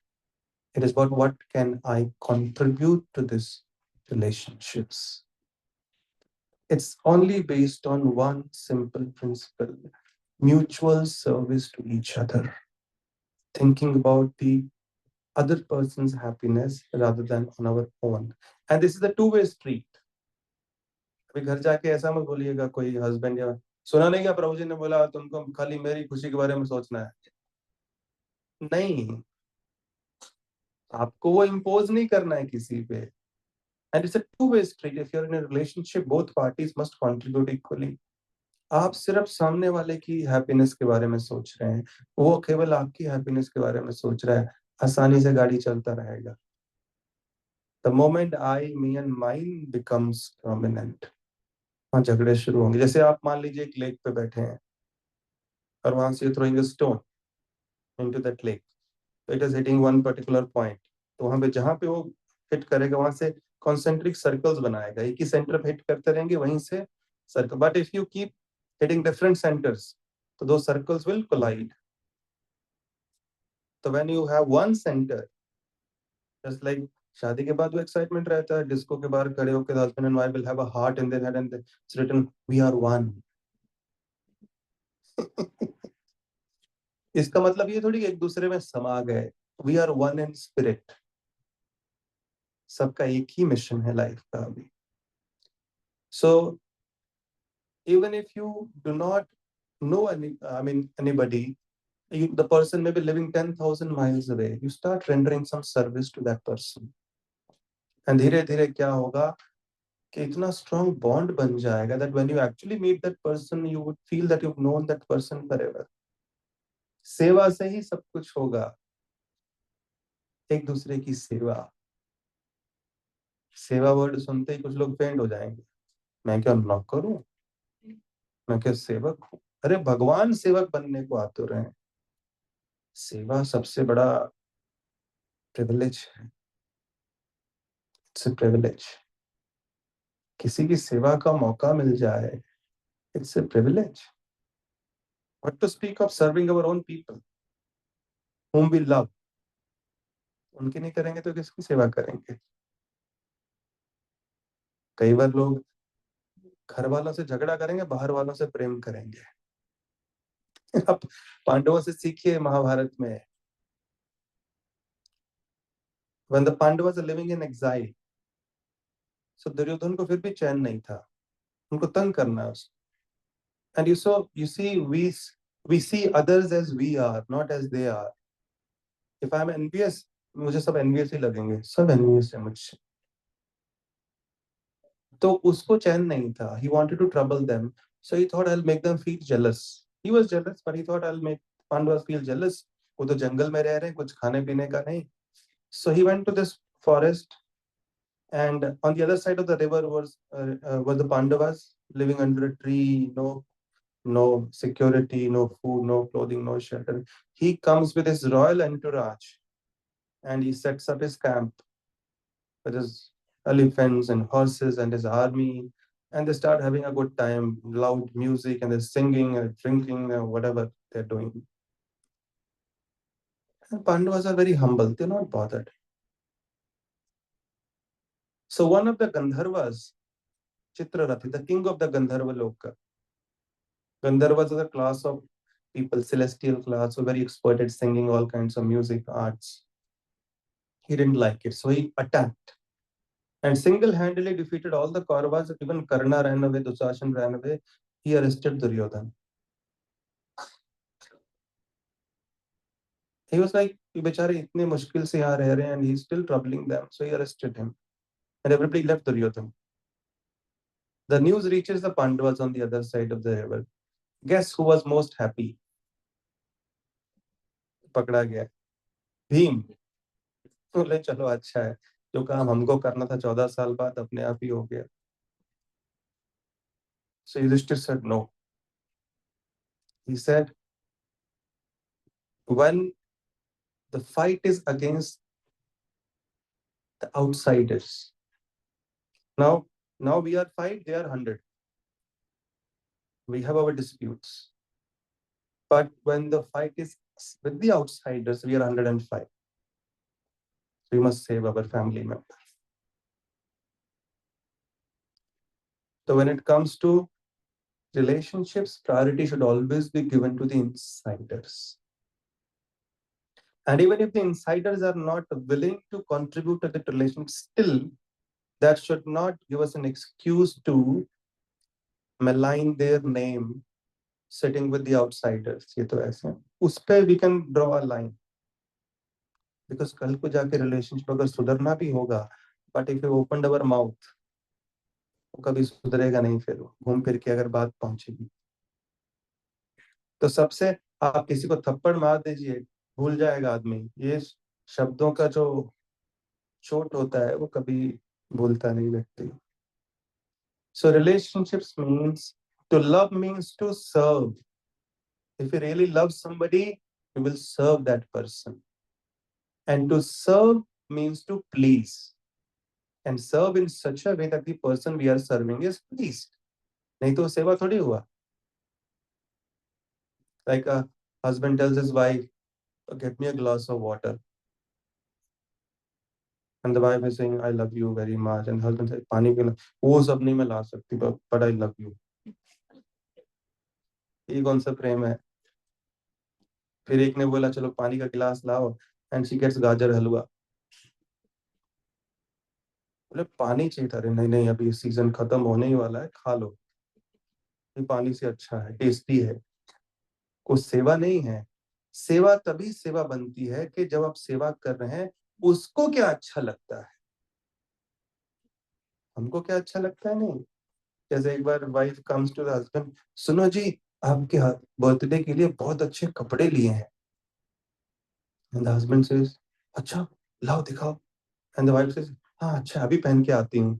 It is about what can I contribute to this relationships. It's only based on one simple principle: mutual service to each other, thinking about the other person's happiness rather than on our own. And this is a two-way street. अभी घर जाके ऐसा मत बोलिएगा कोई हस्बैंड, या सुना नहीं क्या प्रभु जी ने बोला तुमको खाली मेरी खुशी के बारे में सोचना है? नहीं, आपको वो इम्पोज नहीं करना है किसी पे। And it's a two way street. If you are in a relationship, both parties must contribute equally. आप सिर्फ सामने वाले की हैप्पीनेस के बारे में सोच रहे हैं, वो केवल आपकी हैप्पीनेस के बारे में सोच रहा है, आसानी से गाड़ी चलता रहेगा। The moment I, me and mine becomes dominant, वहां झगड़े शुरू होंगे। जैसे आप मान लीजिए एक लेक पे बैठे हैं और वहां से throwing a stone into that lake, तो it is hitting one particular point. तो वहां पे जहां पे वो हिट करेगा, वहां से कॉन्सेंट्रिक सर्कल्स बनाएगा, एक ही सेंटर पे हिट करते रहेंगे, वहीं से circle. But if you keep hitting different centers, so those circles will collide. So when you have one center, just like शादी के बाद वो एक्साइटमेंट रहता है, डिस्को के बाहर खड़े होकर husband and wife will have a heart in their head and it's written we are one. इसका मतलब ये थोड़ी एक दूसरे में समा गए, we are one in spirit. सबका एक ही मिशन है लाइफ का अभी। सो even if you do not know anybody, the person may be living 10,000 miles away, you start rendering some service to that person. And धीरे धीरे क्या होगा कि इतना strong bond बन जाएगा that when you actually meet that person, you would feel that you've known that person forever. सेवा से ही सब कुछ होगा, एक दूसरे की सेवा। सेवा वर्ड सुनते ही कुछ लोग फेंट हो जाएंगे, मैं क्या नौकर हूं, मैं क्या सेवक हूं? अरे भगवान सेवक बनने को आतुर हैं। सेवा सबसे बड़ा प्रिविलेज है, इट्स अ प्रिविलेज। किसी की सेवा का मौका मिल जाए, it's a privilege. What to speak of serving our own people whom we love। उनकी नहीं करेंगे तो किसकी सेवा करेंगे? कई बार लोग घर वालों से झगड़ा करेंगे, बाहर वालों से प्रेम करेंगे। आप पांडवों से सीखिए महाभारत में, when the Pandavas are living in exile, So Duryodhan को फिर भी चैन नहीं था, उनको तंग करना है उसको. And you see, we see others as we are, not as they are. If I'm envious, मुझे सब envious ही लगेंगे, सब envious है मुझसे. तो उसको चैन नहीं था. He wanted to trouble them, so he thought I'll make them feel jealous. He was jealous, but he thought I'll make Pandavas feel jealous. वो तो जंगल में रह रहे हैं, कुछ खाने पीने का नहीं. So he went to this forest, and on the other side of the river were the Pandavas living under a tree. No security, no food, no clothing, no shelter. He comes with his royal entourage, and he sets up his camp with his elephants and horses and his army, and they start having a good time, loud music, and they're singing and drinking and whatever they're doing. And Pandavas are very humble, they're not bothered. So one of the Gandharvas, Chitrarathi, the king of the Gandharva Loka. Gandharvas is a class of people, celestial class, who are very expert at singing all kinds of music, arts. He didn't like it, so he attacked and single-handedly defeated all the Kauravas. Even Karna ran away, Dushasan ran away. He arrested Duryodhana. He was like, "ये बेचारे इतने मुश्किल से यहाँ रह रहे हैं, and he's still troubling them." So he arrested him, and everybody left Duryodhana. The news reaches the Pandavas on the other side of the river. Guess who was most happy? पकड़ा गया, भीम. बोले चलो अच्छा है, जो काम हमको करना था 14 साल बाद अपने आप ही हो गया. So Yudhishthir said no. He said, when the fight is against the outsiders, now we are 5, they are 100. We have our disputes. But when the fight is with the outsiders, we are 105. So we must save our family member. So when it comes to relationships, priority should always be given to the insiders. And even if the insiders are not willing to contribute to the relationship, still, that should not give us an excuse to malign their name sitting with the outsiders. ये तो ऐसे उस पे we can draw a line. Because कल को जाके relationship अगर सुधरना भी होगा, but if we opened our mouth, वो कभी सुधरेगा नहीं. फिर घूम फिर के अगर बात पहुंचेगी, तो सबसे आप किसी को थप्पड़ मार दीजिए, भूल जाएगा आदमी. ये शब्दों का जो चोट होता है वो कभी भूलता नहीं व्यक्ति. So relationships means to love, means to serve. If you really love somebody, you will serve that person. And to serve means to please. And serve in such a way that the person we are serving is pleased. नहीं तो सेवा थोड़ी हुआ. Like a husband tells his wife, "Get me a glass of water." And the wife is saying, "I love you very much." And the husband says, "पानी पिला." वो सब नहीं मैं ला सकती, but I love you. ये कौन सा प्रेम है? फिर एक ने बोला चलो पानी का गिलास लाओ, and she gets गाजर हलवा. बोले पानी चाहिए था. अरे नहीं नहीं, अभी सीजन खत्म होने ही वाला है, खा लो, ये पानी से अच्छा है, टेस्टी है. कोई सेवा नहीं है. सेवा तभी सेवा बनती है कि जब आप सेवा कर रहे हैं, उसको क्या अच्छा लगता है. हमको क्या अच्छा लगता है नहीं. जैसे एक बार wife comes to the husband, सुनो जी, आपके बर्थडे के लिए बहुत अच्छे कपड़े लिए हैं. एंड द हस्बैंड सेज, अच्छा लाओ दिखाओ. एंड द वाइफ सेज, हाँ अच्छा अभी पहन के आती हूँ.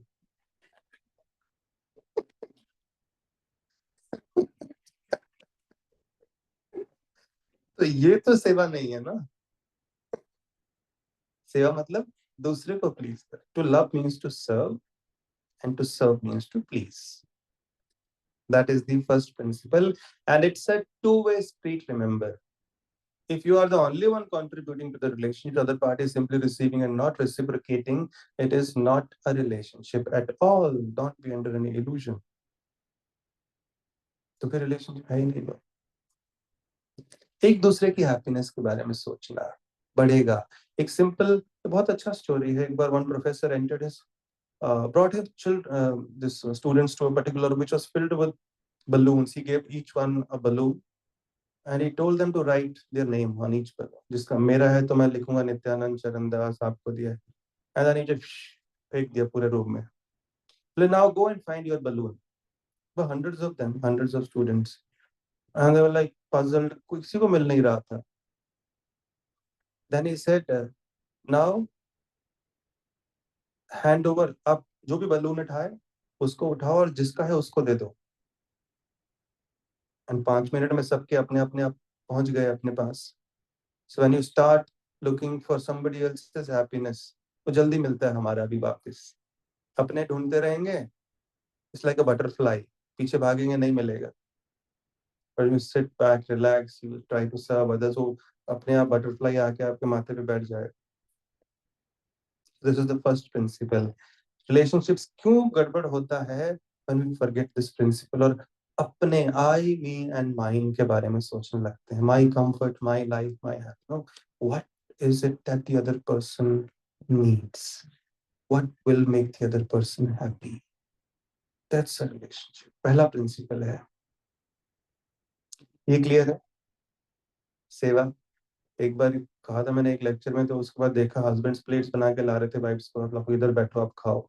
तो ये तो सेवा नहीं है ना. सेवा मतलब दूसरे को प्लीज कर. To love means to serve, and to serve means to please. That is the first principle, and it's a two-way street. Remember, if you are the only one contributing to the relationship, the other party is simply receiving and not reciprocating, it is not a relationship at all. Don't be under any illusion. तो फिर relationship है ही नहीं. एक दूसरे की हैप्पीनेस के बारे में सोचना बढ़ेगा. एक सिंपल बहुत अच्छा स्टोरी है. एक बार one professor entered his brought his this students to a particular room which was filled with balloons. He gave each one a balloon and he told them to write their name on each balloon. जिसका मेरा है तो मैं लिखूंगा नित्यानंद चरणदास, आपको दिया है. And then he just फेंक दिया पूरे रूम में. Now go and find your balloon. But hundreds of them, hundreds of students. And they were like puzzled. किसी को मिल नहीं रहा था. Then he said, now hand over. आप जो भी balloon उठाए उसको उठाओ और जिसका है उसको दे दो. And 5 मिनट में सबके अपने अपने आप पहुंच गए अपने पास. So when you start looking for somebody else's happiness, तो जल्दी मिलता है हमारा भी वापस. अपने ढूंढते रहेंगे, it's like a butterfly. पीछे भागेंगे नहीं मिलेगा. But you sit back, relax, you try to serve others. So अपने आप butterfly आके आपके माथे पे बैठ जाए. This is the first principle. Relationships क्यों गड़बड़ होता है when we forget this principle और अपने I, me and mine के बारे में सोचने लगते हैं. My comfort, my life, my happiness. No, what is it that the other person needs? What will make the other person happy? That's a relationship. पहला principle है. ये क्लियर है? सेवा. एक बार कहा था मैंने एक लेक्चर में, तो उसके बाद देखा हस्बैंड्स प्लेट्स बना के ला रहे थे वाइफ्स को, आप इधर बैठो आप खाओ.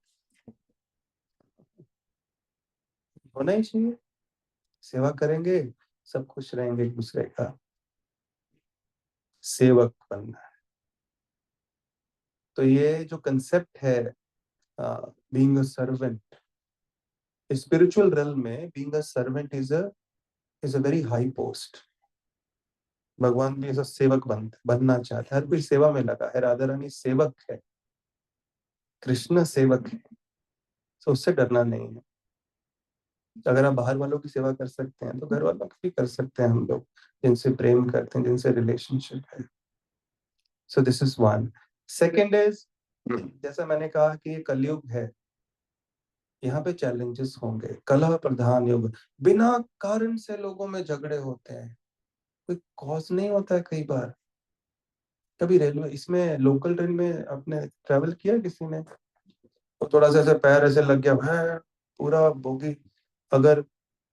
होना ही चाहिए. सेवा करेंगे सब खुश रहेंगे एक दूसरे का. सेवक बनना है. तो ये जो कंसेप्ट है being a servant, spiritual realm में being a servant is a very high post. भगवान भी ऐसा सेवक बनना चाहता है. हर कोई सेवा में लगा है. राधा रानी सेवक है, कृष्ण सेवक है. तो उससे डरना नहीं है. अगर आप बाहर वालों की सेवा कर सकते हैं तो घर वालों की भी कर सकते हैं हम लोग, जिनसे प्रेम करते हैं, जिनसे रिलेशनशिप है. So this is one. Second is, जैसा मैंने कहा कि ये कलयुग है, यहाँ पे चैलेंजेस होंगे. कलह प्रधान युग. बिना कारण से लोगों में झगड़े होते हैं, कोई कॉज नहीं होता है. कई बार कभी रेलवे इसमें लोकल ट्रेन में आपने ट्रेवल किया किसी ने, तो थोड़ा सा ऐसे पैर ऐसे लग गया है पूरा बोगी. अगर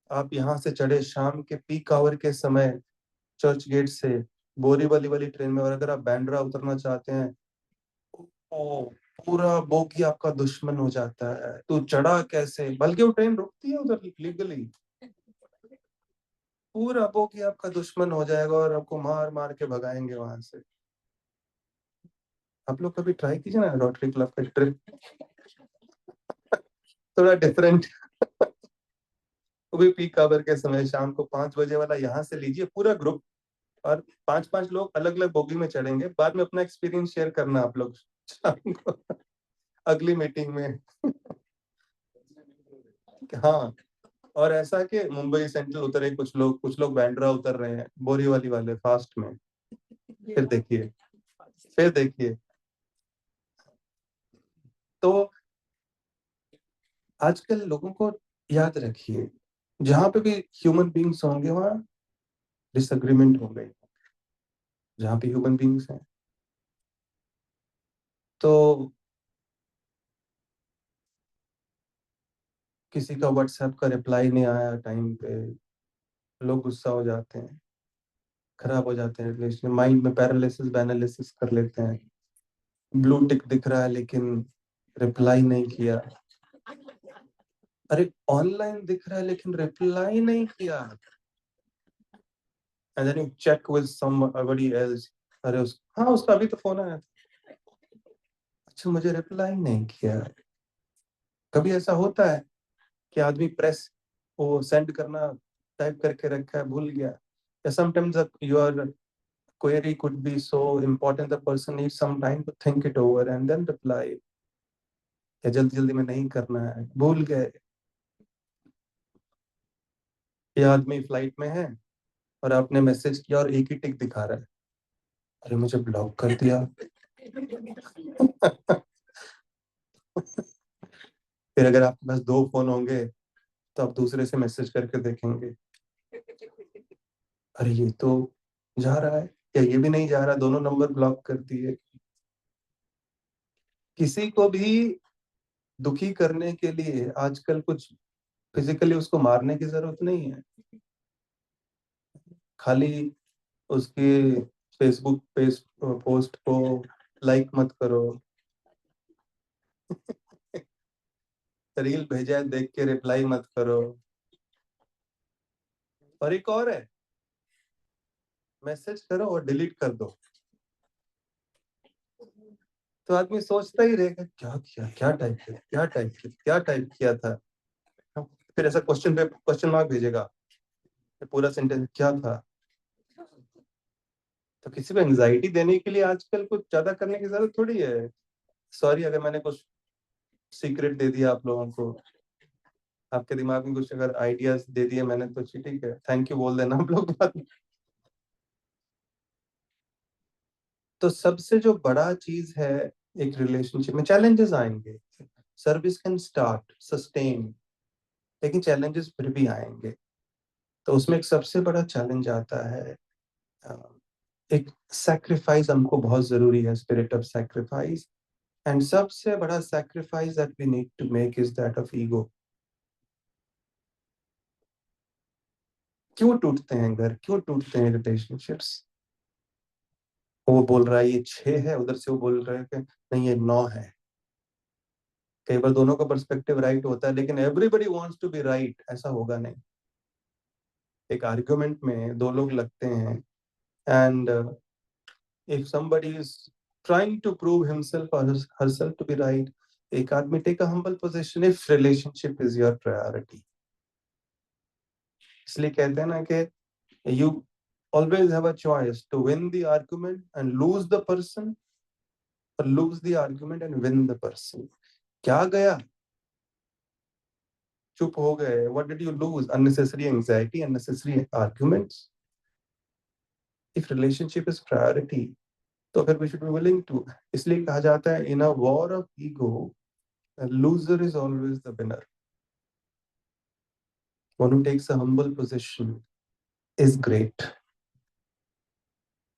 आप यहाँ से चढ़े शाम के पीक आवर के समय चर्च गेट से बोरीवली वाली ट्रेन में, और अगर आप बैंड्रा उतरना चाहते हैं, ओ पूरा बोगी आपका दुश्मन हो जाता है. तो चढ़ा कैसे, बल्कि वो ट्रेन रुकती है उधर लीगली. पूरा बोगी आपका दुश्मन हो जाएगा और आपको मार मार के भगाएंगे वहां से. आप लोग कभी ट्राई कीजिए ना रोटरी क्लब का ट्रिप, थोड़ा डिफरेंट. वो भी पीक आवर के समय शाम को 5 बजे वाला यहाँ से लीजिए पूरा ग्रुप, और 5-5 लोग अलग अलग बोगी में चढ़ेंगे. बाद में अपना एक्सपीरियंस शेयर करना आप लोग शाम को अगली मीटिंग में. हाँ, और ऐसा कि मुंबई सेंट्रल उतरे कुछ लोग बैंड्रा उतर रहे हैं, बोरीवली वाले फास्ट में. फिर देखिए. तो आजकल लोगों को याद रखिए, जहां पे भी ह्यूमन बींग्स होंगे वहां डिसएग्रीमेंट होंगे. जहां पे ह्यूमन बींग्स हैं, तो किसी का व्हाट्सएप का रिप्लाई नहीं आया टाइम पे, लोग गुस्सा हो जाते हैं, खराब हो जाते हैं रिलेशन. माइंड में पैरालिसिस बैनालिसिस कर लेते हैं. ब्लू टिक दिख रहा है लेकिन रिप्लाई नहीं किया. अरे ऑनलाइन दिख रहा है लेकिन रिप्लाई नहीं किया. And then you check with somebody else. अरे हाँ उसका अभी तो फोन आया था. अच्छा मुझे रिप्लाई नहीं किया. कभी ऐसा होता है कि आदमी प्रेस वो सेंड करना टाइप करके रखा है, भूल गया. या sometimes your query could be so important the person needs some time to think it over and then reply. या जल्दी जल्दी में नहीं करना है, भूल गए. ये आदमी फ्लाइट में है और आपने मैसेज किया और एक ही टिक दिखा रहा है, अरे मुझे ब्लॉक कर दिया. फिर अगर आपके पास 2 फोन होंगे तो आप दूसरे से मैसेज करके देखेंगे, अरे ये तो जा रहा है या ये भी नहीं जा रहा, दोनों नंबर ब्लॉक कर दिए. किसी को भी दुखी करने के लिए आजकल कुछ फिजिकली उसको मारने की जरूरत नहीं है, खाली उसके फेसबुक पेज पोस्ट को लाइक मत करो, रील भेजा है देख के रिप्लाई मत करो। और एक और है, मैसेज करो और डिलीट कर दो। तो आदमी सोचता ही रहेगा क्या किया, क्या टाइप किया, क्या टाइप किया, क्या टाइप किया था। फिर ऐसा क्वेश्चन पे क्वेश्चन मार्क भेजेगा, पूरा सेंटेंस क्या था। तो किसी को एंजाइटी देने के लिए आजकल कुछ ज्यादा करने की जरूरत थोड़ी है। सॉरी अगर मैंने कुछ सीक्रेट दे दिया आप लोगों को, आपके दिमाग में कुछ अगर आइडियाज दे दिए मैंने, तो ठीक है, थैंक यू बोल देना आप लोग बाद में। तो सबसे जो बड़ा चीज है एक रिलेशनशिप में, चैलेंजेस आएंगे, सर्विस कैन स्टार्ट सस्टेन, लेकिन चैलेंजेस फिर भी आएंगे। तो उसमें एक सबसे बड़ा चैलेंज आता है, एक सैक्रिफाइस हमको बहुत जरूरी है, स्पिरिट ऑफ सैक्रिफाइस। एंड सबसे बड़ा sacrifice that we need to make is that of ego. क्यों टूटते हैं घर, क्यों टूटते हैं रिलेशनशिप्स? वो बोल रहा है ये 6 है, उधर से वो बोल रहा है कि नहीं ये 9 है। कई बार दोनों का पर्सपेक्टिव राइट होता है, लेकिन everybody wants to be right, ऐसा होगा नहीं। एक आर्गुमेंट में दो लोग लगते हैं, and if somebody is trying to prove himself or herself to be right, एक आदमी take a humble position if relationship is your priority। इसलिए कहते हैं ना कि you always have a choice to win the argument and lose the person, or lose the argument and win the person। क्या गया, चुप हो गए, what did you lose? Unnecessary anxiety, unnecessary arguments। if relationship is priority, तो फिर we should be willing to। इसलिए कहा जाता है in a war of ego, a loser is always the winner। One who takes a humble position is great,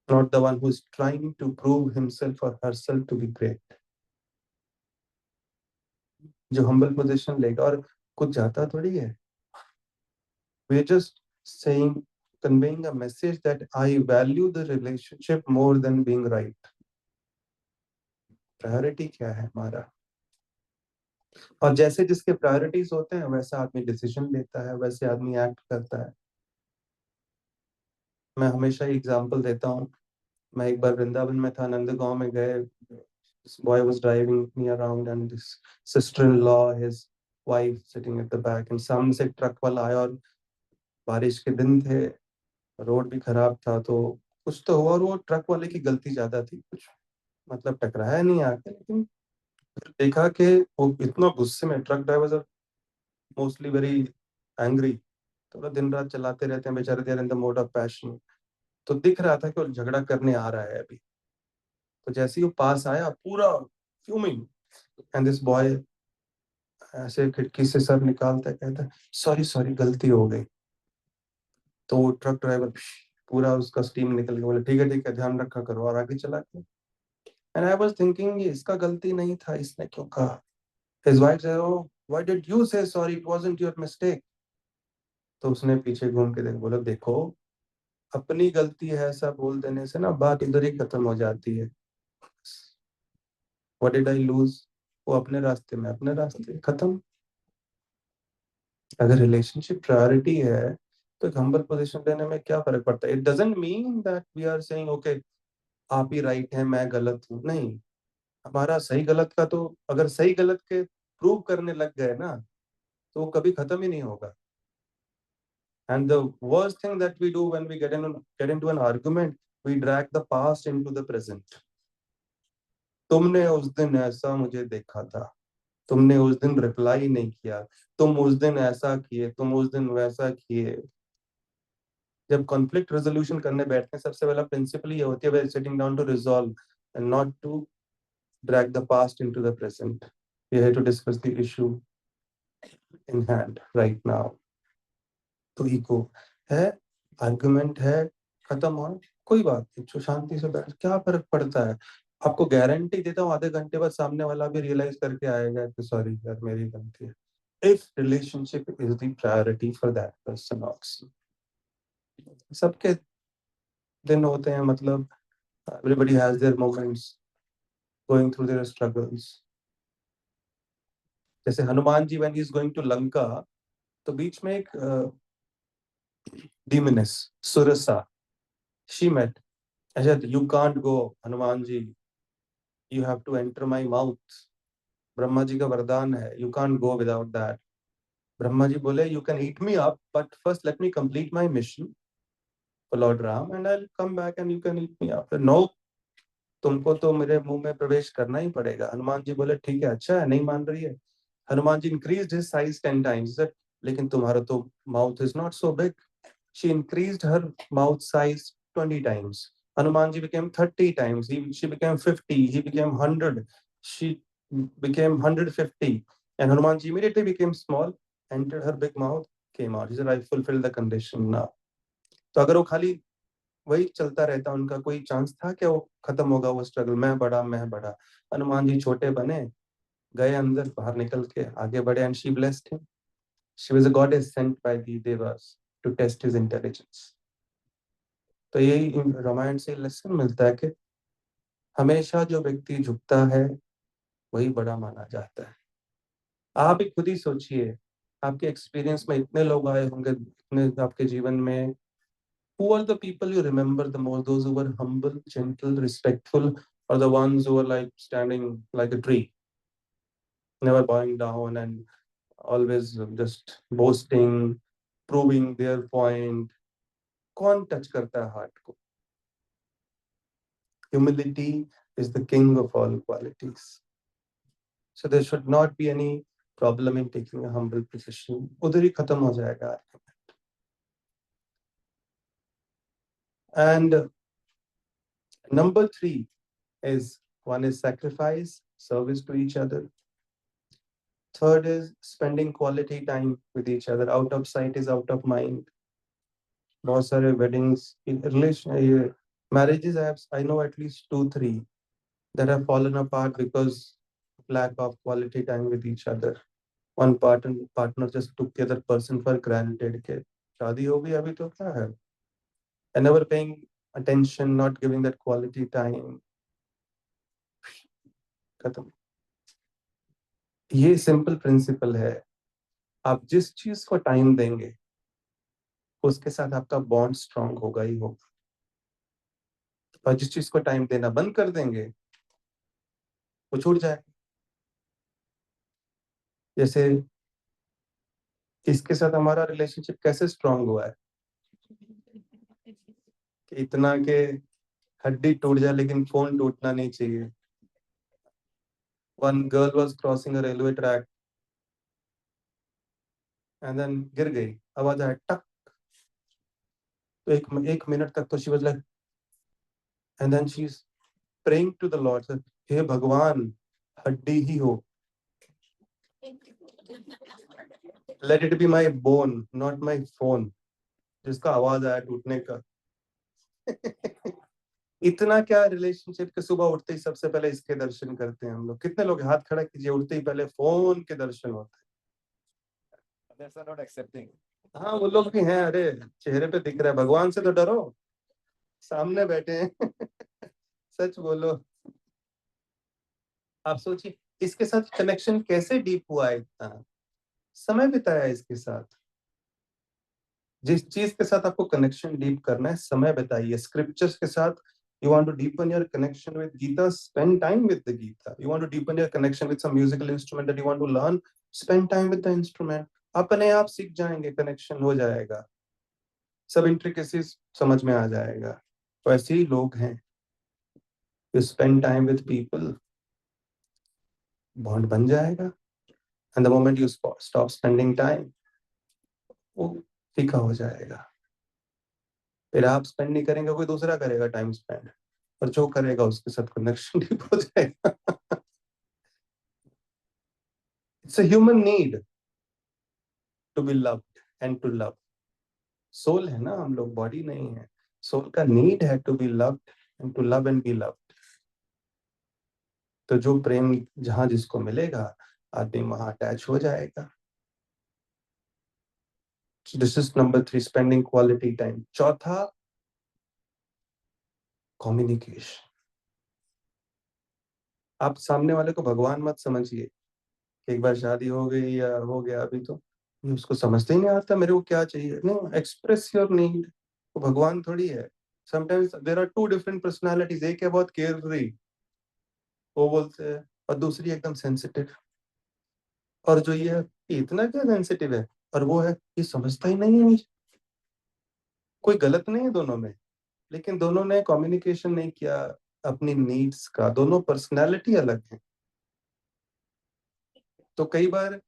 not the one who is trying to prove himself or herself to be great। जो humble position लेगा, और कुछ जाता थोड़ी है, we are just saying, conveying a message that I value the relationship more than being right। Priority क्या है हमारा? और जैसे जिसके प्रायोरिटीज होते हैं वैसा आदमी डिसीजन लेता है, वैसे आदमी एक्ट करता है। मैं हमेशा एग्जांपल देता हूँ, मैं एक बार वृंदावन में था, नंदगांव में गए, this boy was driving me around and this sister-in-law, his wife sitting at the back, and सामने से एक ट्रक वाला आया, और बारिश के दिन थे, रोड भी खराब था, तो कुछ तो हुआ और वो ट्रक वाले की गलती ज्यादा थी, कुछ मतलब टकराया नहीं आके, लेकिन फिर देखा कि वो इतना गुस्से में, truck drivers are mostly very angry, तो वो दिन रात चलाते रहते हैं बेचारे, they're in the mode of passion. तो दिख रहा था कि वो झगड़ा करने आ रहा है अभी। तो जैसे ही वो पास आया, पूरा फ्यूमिंग, एंड दिस बॉय ऐसे खिड़की से सर निकालता है, कहता है सॉरी सॉरी गलती हो गई। तो वो ट्रक ड्राइवर पूरा उसका स्टीम निकल गया, बोले ठीक है ध्यान रखा करो, और आगे चला गया। एंड आई वाज थिंकिंग ये इसका गलती नहीं था, इसने क्यों कहा? His wife said oh why did you say sorry, it wasn't your mistake. तो उसने पीछे घूम के बोला देखो, अपनी गलती है ऐसा बोल देने से ना बात इधर ही खत्म हो जाती है। What did I lose? वो अपने रास्ते में अपने रास्ते खत्म। अगर रिलेशनशिप प्रायोरिटी है तो एक हम्बल पोजीशन लेने में क्या फर्क पड़ता है? It doesn't mean that we are saying okay आप ही राइट है मैं गलत हूँ, नहीं। हमारा सही गलत का तो, अगर सही गलत के प्रूव करने लग गए ना, तो वो कभी खत्म ही नहीं होगा। And the worst thing that we do when we get into an argument, we drag the past into the present। तुमने उस दिन ऐसा मुझे देखा था, तुमने उस दिन रिप्लाई नहीं किया, तुम उस दिन ऐसा किए, तुम उस दिन वैसा किए। जब कॉन्फ्लिक्ट रेजोल्यूशन करने बैठते हैं, सबसे पहला प्रिंसिपल ये होती है sitting down to resolve and not to drag the past into the present. We have to discuss the issue in hand right now. तो इको है, आर्गुमेंट है, खत्म हो, कोई बात नहीं, जो शांति से बैठ, क्या फर्क पड़ता है? आपको गारंटी देता हूँ आधे घंटे बाद सामने वाला भी रियलाइज करके आएगा कि सॉरी यार मेरी गलती है, if relationship is the priority for that person also. सबके दिन होते हैं, मतलब everybody has their moments going through their struggles। जैसे Hanuman ji when he is going to Lanka, तो बीच में एक demoness Surasa, she met, I said you can't go Hanuman ji, you have to enter my mouth, Brahma ji का वरदान है, you can't go without that। Brahma ji बोले you can eat me up but first let me complete my mission for Lord Ram and I'll come back and you can eat me up। no, तुमको तो मेरे मुंह में प्रवेश करना ही पड़ेगा। हनुमान जी बोले ठीक है, अच्छा है, नहीं मान रही है। Hanuman ji increased his size 10 times, said, लेकिन तुम्हारा तो mouth is not so big। she increased her mouth size 20 times। Hanuman ji became 30 times, she became 50, he became 100, she became 150, and Hanuman ji immediately became small, entered her big mouth, came out, he said I fulfilled the condition now। तो अगर वो खाली वही चलता रहता, उनका कोई चांस था क्या वो खत्म होगा वो स्ट्रगल, मैं बड़ा मैं बड़ा। हनुमान जी छोटे बने, गए अंदर, बाहर निकल के आगे बढ़े, and she blessed him. She was a goddess sent by the devas to test his intelligence. तो यही रामायण से लेसन मिलता है कि हमेशा जो व्यक्ति झुकता है वही बड़ा माना जाता है। आप ही खुद ही सोचिए, आपके एक्सपीरियंस में इतने लोग आए होंगे, इतने आपके जीवन में, who are the people you remember the most? Those who were humble, gentle, respectful, or the ones who were like standing like a tree, never bowing down and always just boasting, proving their point? कौन टच करता है हार्ट को? Humility is the king of all qualities. So there should not be any problem in taking a humble position। उधर ही खत्म हो जाएगा। And number 3 is, one is sacrifice, service to each other। Third is spending quality time with each other। Out of sight is out of mind। बहुत सारे weddings, relation, marriages, I know at least 2-3 that have fallen apart because of lack of quality time with each other। One partner just took the other person for granted के शादी हो गई अभी तो क्या है, and never paying attention, not giving that quality time, खत्म। ये सिंपल प्रिंसिपल है, आप जिस चीज को टाइम देंगे उसके साथ आपका बॉन्ड स्ट्रांग होगा ही होगा, और जिस चीज को टाइम देना बंद कर देंगे वो छूट जाएगा। जैसे इसके साथ हमारा रिलेशनशिप कैसे स्ट्रांग हुआ है कि इतना के हड्डी टूट जाए लेकिन फोन टूटना नहीं चाहिए। One girl was crossing a railway track and then गिर गई, आवाज आया टक, तो एक मिनट तक तो she was like, and then she is praying to the lord, हे भगवान हड्डी ही हो, let it be my bone not my phone, जिसका आवाज आया टूटने का। इतना क्या रिलेशनशिप के सुबह उठते ही सबसे पहले इसके दर्शन करते हैं हम लोग। कितने लोग हाथ खड़ा कीजिए, उठते ही पहले फोन के दर्शन होते हैं। Others are not accepting। हाँ वो लोग भी हैं, अरे चेहरे पे दिख रहा है, भगवान से तो डरो, सामने बैठे हैं। सच बोलो। आप सोचिए इसके साथ कनेक्शन कैसे डीप हुआ है, इतना समय बिताया इसके साथ। जिस चीज के साथ आपको कनेक्शन डीप करना है, समय बताइए। स्क्रिप्चर्स के साथ, you want to deepen your connection with Gita, spend time with the Gita। you want to deepen your connection with some musical instrument that you want to learn, spend time with the instrument। अपने आप सीख जाएंगे, कनेक्शन हो जाएगा, सब इंट्रिकेसीज समझ में आ जाएगा। तो ऐसे ही लोग हैं, you spend time with people, bond बन जाएगा, and the moment you stop spending time, वो फीका हो जाएगा। फिर आप स्पेंड नहीं करेंगे, कोई दूसरा करेगा टाइम स्पेंड, और जो करेगा उसके साथ कनेक्शन डीप हो जाएगा। It's a human need to be loved and to love. Soul है ना हम लोग, बॉडी नहीं है। सोल का नीड है to be loved and to love and be loved. तो जो प्रेम जहां जिसको मिलेगा आदमी वहां अटैच हो जाएगा. So this is number 3, spending quality time. चौथा, communication. आप सामने वाले को भगवान मत समझिए. एक बार शादी हो गई या हो गया अभी तो ये उसको समझते ही नहीं आता मेरे को क्या चाहिए. No, express your need. वो भगवान थोड़ी है. Sometimes there are two different personalities. एक है बहुत केयर फ्री, वो बोलते हैं, और दूसरी एकदम सेंसिटिव. और जो ये इतना क्या सेंसिटिव है, और वो है ये समझता ही नहीं है मुझे. कोई गलत नहीं है दोनों में, लेकिन दोनों ने कम्युनिकेशन नहीं किया अपनी नीड्स का. दोनों पर्सनालिटी अलग है. तो कई बार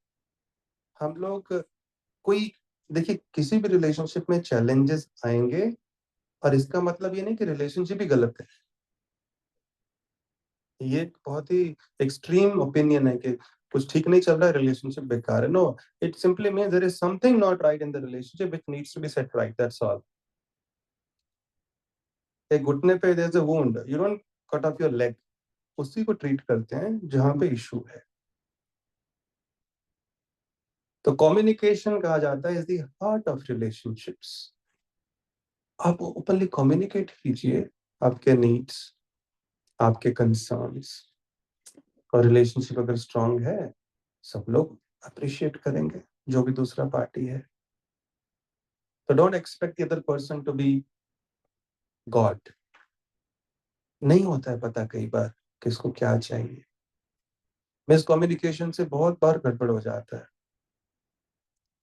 हम लोग कोई, देखिए किसी भी रिलेशनशिप में चैलेंजेस आएंगे, और इसका मतलब ये नहीं कि रिलेशनशिप ही गलत है. ये एक बहुत ही एक्सट्रीम ओपिनियन है कि कुछ ठीक नहीं चल रहा है, रिलेशनशिप बेकार है. No, it simply means there is something not right in the relationship which needs to be set right. That's all. एक घुटने पे there is a wound, you don't cut off your leg. उसी को ट्रीट करते हैं जहां पे इशू है. तो कम्युनिकेशन कहा जाता है is the heart of relationships. आप ओपनली कम्युनिकेट कीजिए आपके नीड्स, आपके कंसर्न्स, और रिलेशनशिप अगर स्ट्रांग है सब लोग अप्रिशिएट करेंगे, जो भी दूसरा पार्टी है. तो don't expect the other person to be god. नहीं होता है पता कई बार किसको क्या चाहिए. मिसकम्युनिकेशन से बहुत बार गड़बड़ हो जाता है.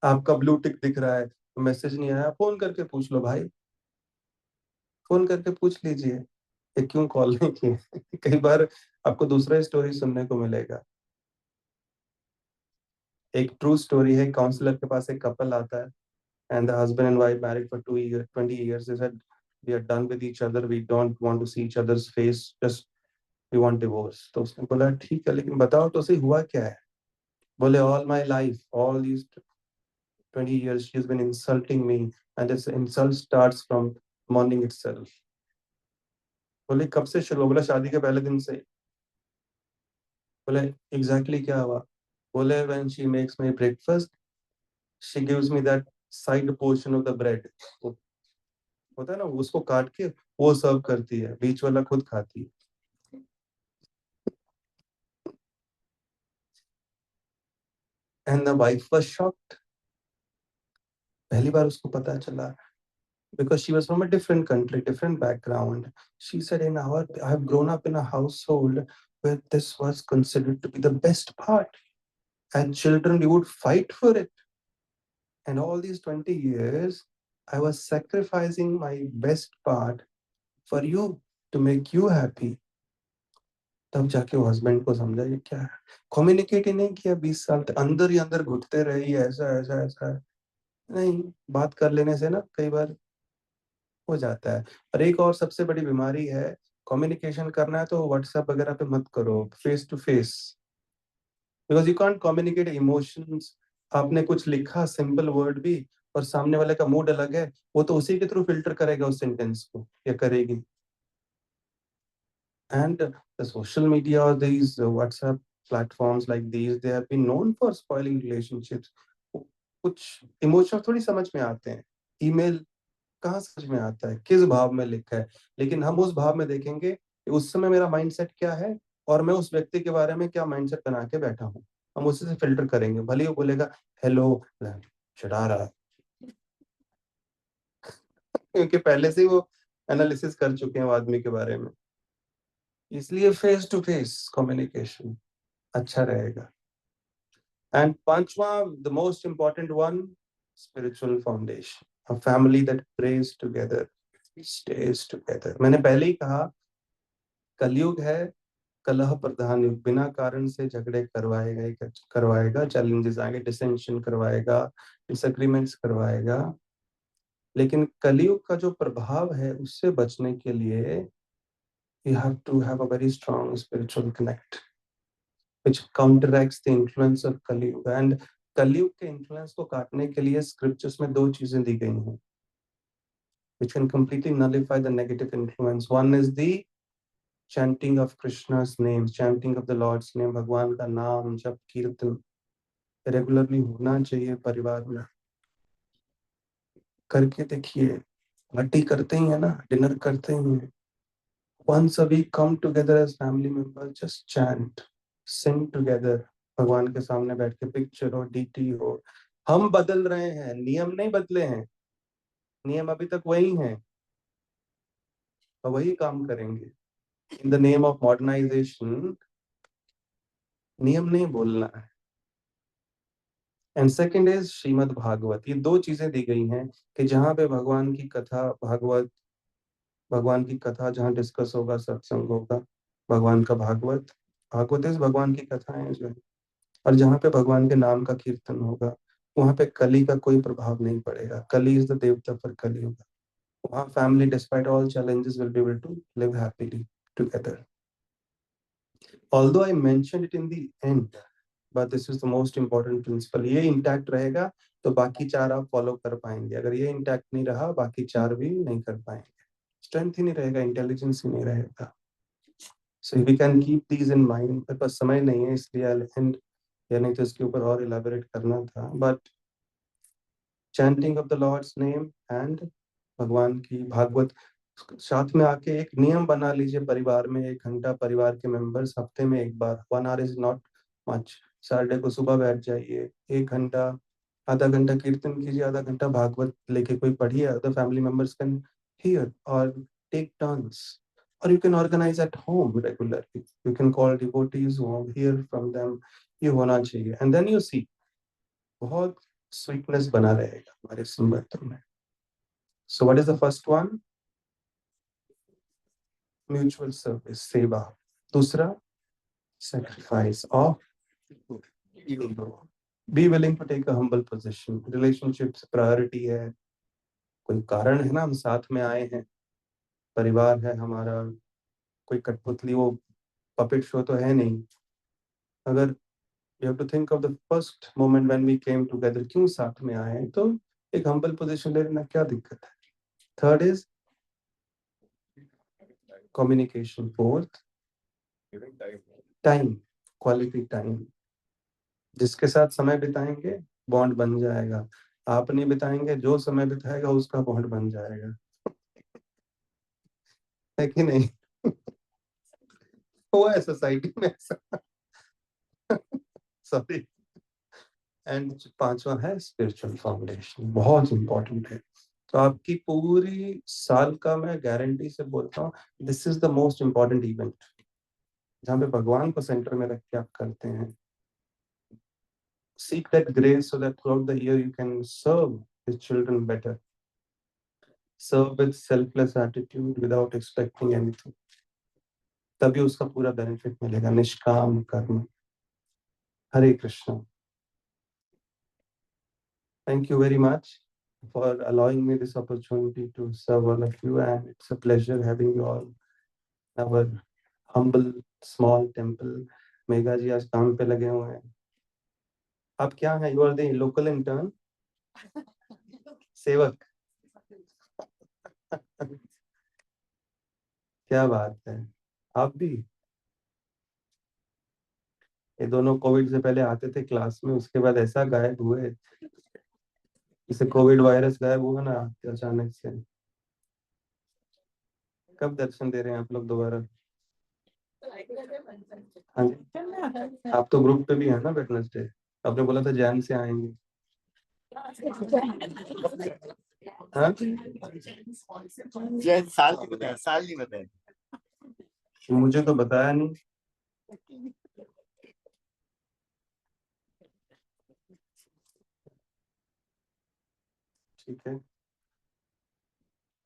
आपका ब्लू टिक दिख रहा है, मैसेज नहीं आया, फोन करके पूछ लो भाई. फोन करके पूछ लीजिए ये क्यों कॉल नहीं किए. कई बार आपको दूसरा स्टोरी सुनने को मिलेगा. एक ट्रू स्टोरी है. काउंसलर के पास एक कपल आता है, and the husband and wife married for 2 years, 20 years. They said, we are done with each other. We don't want to see each other's face. Just we want divorce. तो उसने बोला ठीक है, लेकिन बताओ तो सही हुआ क्या है. बोले all my life, all these 20 years, she has been insulting me, and this insult starts from morning itself. बोले कब से शुरू? बोला शादी के पहले दिन से. बोले exactly क्या हुआ? बोले when she makes my breakfast, she gives me that side portion of the bread. होता है ना, उसको काट के वो सर्व करती है, बीच वाला खुद खाती है. And the wife was shocked. पहली बार उसको पता चला, because she was from a different country, different background. She said, in our, I have grown up in a household where this was considered to be the best part. And children, we would fight for it. And all these 20 years, I was sacrificing my best part for you, to make you happy. तब जाके वो हस्बैंड को समझा ये क्या है. कम्युनिकेट ही नहीं किया 20 साल तक, अंदर ही अंदर घुटते रही, ऐसा ऐसा ऐसा. नहीं, बात कर लेने से ना कई बार हो जाता है. और एक और सबसे बड़ी बीमारी है, कम्युनिकेशन करना है तो व्हाट्सएप वगैरह पे मत करो, face to face. Because you can't communicate emotions. आपने कुछ लिखा सिंपल वर्ड भी, और सामने वाले का मूड अलग है, वो तो उसी के थ्रू फिल्टर करेगा उस सेंटेंस को, या करेगी. And the social media or these WhatsApp platforms like these, they have been known for spoiling relationships. कुछ इमोशंस थोड़ी समझ में आते हैं. ईमेल कहाँ समझ में आता है किस भाव में लिखा है, लेकिन हम उस भाव में देखेंगे कि उस समय मेरा माइंडसेट क्या है, और मैं उस व्यक्ति के बारे में क्या माइंडसेट बना के बैठा हूँ. हम उसी से फिल्टर करेंगे. भले वो बोलेगा हेलो, चिढ़ा रहा, क्योंकि पहले से ही वो एनालिसिस कर चुके हैं वो आदमी के बारे में. इसलिए फेस टू फेस कम्युनिकेशन अच्छा रहेगा. एंड पांचवा, the most important one, spiritual foundation. A family that praise together, stage together. मैंने पहले ही कहा, कलयुग है कलह प्रधान युग. बिना कारण से झगड़े करवाएगा ही करवाएगा, चैलेंजेस आएंगे, डिसेंशन करवाएगा, डिसएग्रीमेंट्स करवाएगा. लेकिन कलयुग का जो प्रभाव है उससे बचने के लिए you have to have a very strong spiritual connect which counteracts the influence of Kali Yuga. And कलयुग के इन्फ्लुएंस को काटने के लिए स्क्रिप्चर्स में दो चीजें दी गई हैं which can completely nullify the negative influence. One is the chanting of Krishna's name, chanting of the lord's name, भगवान का नाम जप कीर्तन रेगुलरली होना चाहिए परिवार में। करके देखिए, पार्टी करते ही है ना, डिनर करते ही है, once a week come together as family members, just chant, sing together, भगवान के सामने बैठ के, पिक्चर हो, डीटी हो। हम बदल रहे हैं, नियम नहीं बदले हैं, नियम अभी तक वही हैं और वही काम करेंगे। In the name of modernization नियम नहीं बोलना है। And second is Shrimad Bhagavat. ये दो चीजें दी गई हैं कि जहाँ पे भगवान की कथा, भगवान की कथा जहाँ डिस्कस होगा, सत्संग होगा, भगवान का भागवत, भागवत इस भगवान की कथाएं जो है, और जहाँ पे भगवान के नाम का कीर्तन होगा, वहाँ पे कली का कोई प्रभाव नहीं पड़ेगा। कली इज द देवता फॉर कली होगा। वहाँ family despite all challenges will be able to live happily together. Although I mentioned it in the end, but this is the most important principle. ये इंटैक्ट रहेगा तो बाकी चार आप फॉलो कर पाएंगे। अगर ये इंटैक्ट नहीं रहा, बाकी चार भी नहीं कर पाएंगे। स्ट्रेंथ ही नहीं रहेगा, इंटेलिजेंस ही नहीं रहेगा। So we can keep these in mind. मेरे पास समय नहीं है इसलिए I'll end, या नहीं तो इसके ऊपर और इलेबोरेट करना था। But chanting of the lord's name and भगवान की भागवत साथ में आके एक नियम बना लीजिए परिवार में, 1 घंटा परिवार के मेंबर्स हफ्ते में एक बार, 1 hour is not much. Saturday को सुबह बैठ जाइए, 1 घंटा, आधा घंटा कीर्तन कीजिए, आधा घंटा भागवत लेके कोई पढ़िए, other family members can hear और टेक टर्न्स। और you can organize at home regularly, you can call devotees home, hear from them. ये होना चाहिए। एंड देन यू सी, बहुत स्वीटनेस बना रहेगा हमारे संबंधों में। So what is the first one? Mutual service, सेवा। दूसरा, sacrifice of ego. Be willing to take a humble position. Relationships priority है, कोई कारण है ना, हम साथ में आए हैं, परिवार है हमारा, कोई कठपुतली वो पपेट शो तो है नहीं। अगर you have to think of the first moment when we came together, क्यों साथ में आए हैं, तो एक humble position ले लेना क्या दिक्कत है। Third is communication. Fourth, time, quality time. जिसके साथ समय बिताएंगे बॉन्ड बन जाएगा, आप नहीं बिताएंगे, जो समय बिताएगा उसका बॉन्ड बन जाएगा, है कि नहीं? हुआ है सोसाइटी में ऐसा। सॉरी। एंड पांचवा है स्पिरिचुअल फाउंडेशन, बहुत इंपॉर्टेंट है। तो आपकी पूरी साल का मैं गारंटी से बोलता हूँ, this is the most important event, जहाँ पे भगवान को सेंटर में रख के आप करते हैं। Seek that grace so that throughout the year you can serve his children better. Serve with selfless attitude without expecting anything. तभी उसका पूरा बेनिफिट मिलेगा। निष्काम कर्म। हरे Krishna. Thank you very much for allowing me this opportunity to serve all of you, and it's a pleasure having you all in our humble small temple. Megha जी आज काम पे लगे हुए हैं। आप क्या हैं? You are the local intern? सेवक। क्या बात है, आप भी? ये दोनों कोविड से पहले आते थे क्लास में, उसके बाद ऐसा गायब हुए, जैसे कोविड वायरस गायब हुआ ना अचानक से। कब दर्शन दे रहे हैं आप लोग दोबारा? हाँ जी, आप तो ग्रुप पे भी है ना वेडनेसडे, आपने बोला था जैन से आएंगे। हाँ? साल नहीं बताया, साल नहीं बताया। मुझे तो बताया नहीं। ठीक है,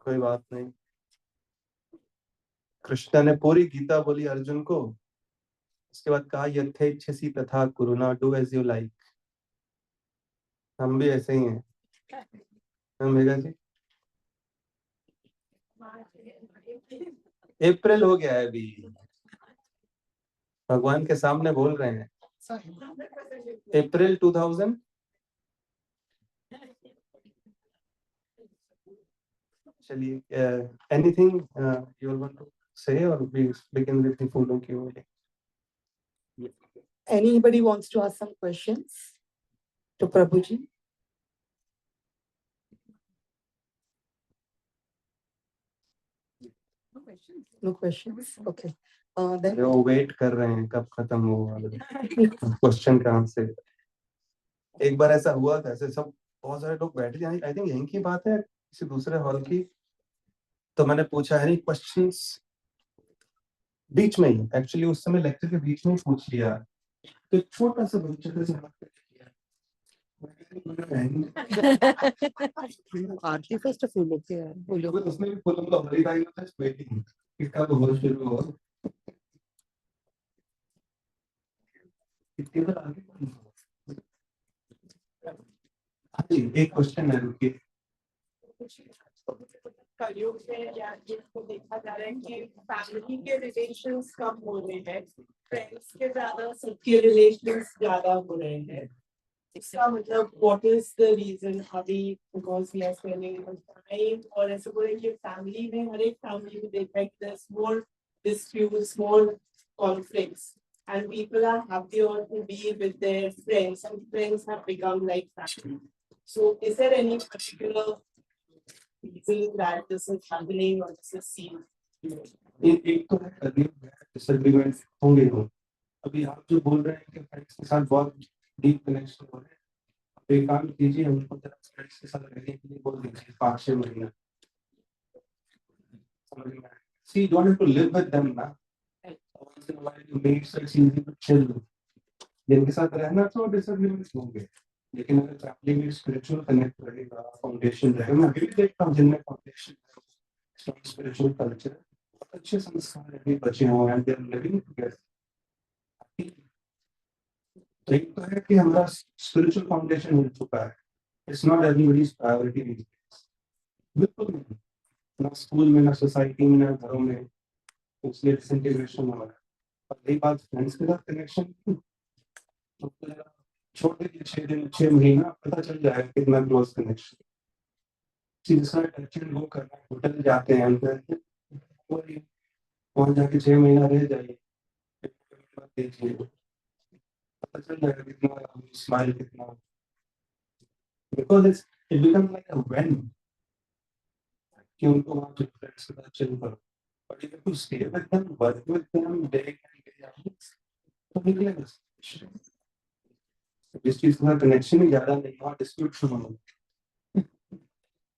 कोई बात नहीं। कृष्ण ने पूरी गीता बोली अर्जुन को, उसके बाद कहा यथेच्छसि तथा कुरु, ना डू एज यू लाइक। हम भी ऐसे ही हैं। हाँ मेघा जी, अप्रैल हो गया है अभी, भगवान के सामने बोल रहे हैं। अप्रैल 2000। चलिए, anything you want to say or we begin with the फूलों की Holi? Anybody wants to ask some questions to Prabhuji? No questions? Okay. Then वो वेट कर रहे हैं कब खत्म होगा क्वेश्चन का आंसर. एक बार ऐसा हुआ था, ऐसे सब बहुत सारे लोग बैठे थे, आई थिंक यहीं की बात है किसी दूसरे हॉल की, तो मैंने पूछा है क्वेश्चंस बीच में ही, एक्चुअली उस समय लेक्चर के बीच में ही पूछ लिया, तो एक छोटा सा बच्चा से सवाल किया. आरती फर्स्ट फूलों के यार फूलों उसमें भी फूलों का हरी टाइम था, वेटिंग किसका तो बहुत शुरू हुआ. कितनी बार आगे हाँ जी, एक क्वेश्चन है रुकिए. कलयुग में या जिसको देखा जा रहा है कि फैमिली के रिलेशंस कम हो रहे हैं, फ्रेंड्स के ज्यादा, सबके रिलेशंस ज्यादा हो रहे हैं. इसका मतलब व्हाट इज द रीजन? अभी because we are spending time, और ऐसे बोले कि फैमिली में, हर एक फैमिली में देखा है कि there is more disputes, more conflicts, and people are happier to be with their friends, and friends have become like family. So is there any particular reason that this is happening or this is seen? एक तो है डिसएग्रीमेंट होंगे हो. अभी आप जो बोल रहे हैं कि फ्रेंड्स के साथ बहुत डीप कनेक्शन हो रहे हैं, आप एक काम कीजिए, उनको जरा फ्रेंड्स के साथ रहने के लिए बोल दीजिए 5-6 महीना. See, you don't have to live with them ना. Once in a while you make such easy to chill. जिनके साथ रहना तो डिसएग्रीमेंट होंगे, लेकिन अगर फैमिली में स्पिरिचुअल कनेक्ट रहेगा, फाउंडेशन रहेगा. मैं अभी भी देखता हूँ जिनमें फाउंडेशन है, स्पिरिचुअल कल्चर, बहुत अच्छे संस्कार अभी बचे हुए हैं, दे आर लिविंग टुगेदर. तो एक तो है कि हमारा स्पिरिचुअल फाउंडेशन मिल चुका है. It's not everybody's priority. बिल्कुल नहीं, ना स्कूल में, ना सोसाइटी में, ना घरों में, इसलिए डिसइंटीग्रेशन हो रहा है. और रही बात फ्रेंड्स के साथ कनेक्शन, तो छोड़ दीजिए 6 दिन 6 महीना, पता चल जाएगा कितना क्लोज कनेक्शन. जिसका टेंशन वो करना है, होटल जाते हैं अंदर, वहाँ जाके 6 महीना रह जाइए, देखिए पता चल जाएगा कितना स्माइल, कितना, because it becomes like a when कि उनको वहाँ पे फ्रेंड्स के साथ चिल करो. But if you stay with them, work with them day and day, तो निकलेगा. जिस चीज का कनेक्शन ही ज्यादा नहीं, वहाँ डिस्प्यूट शुरू होगा.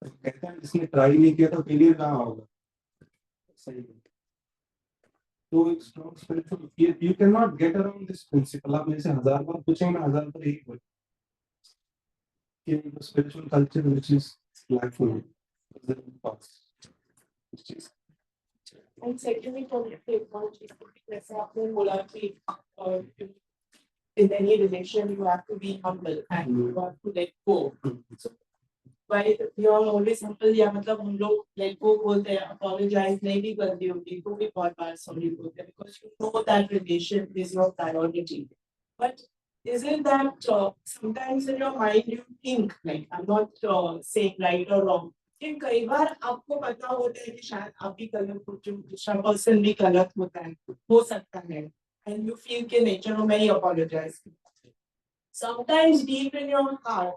कहते हैं जिसने ट्राई नहीं किया तो फेलियर कहाँ होगा. सही है. तो एक strong spiritual, you can not get around this principle. आप मेरे से 1000 बार पूछेंगे, 1000 बार यही बोल कि spiritual culture which is lacking in the past. And secondly, for the technology, जैसे आपने बोला कि in any relation you have to be humble and you have to let go. So why you are always humble? या मतलब हम लोग let go बोलते हैं, apologize नहीं भी करती होगी तो भी बहुत बार sorry बोलते हैं, because you know that relation is your priority. But isn't that sometimes in your mind you think, like, I'm not saying right or wrong, कि कई बार आपको पता होता है कि शायद आप भी गलत होते हो, दूसरा पर्सन भी गलत होता है, हो सकता है, and you feel कि नहीं चलो मैं ही apologize. Sometimes deep in your heart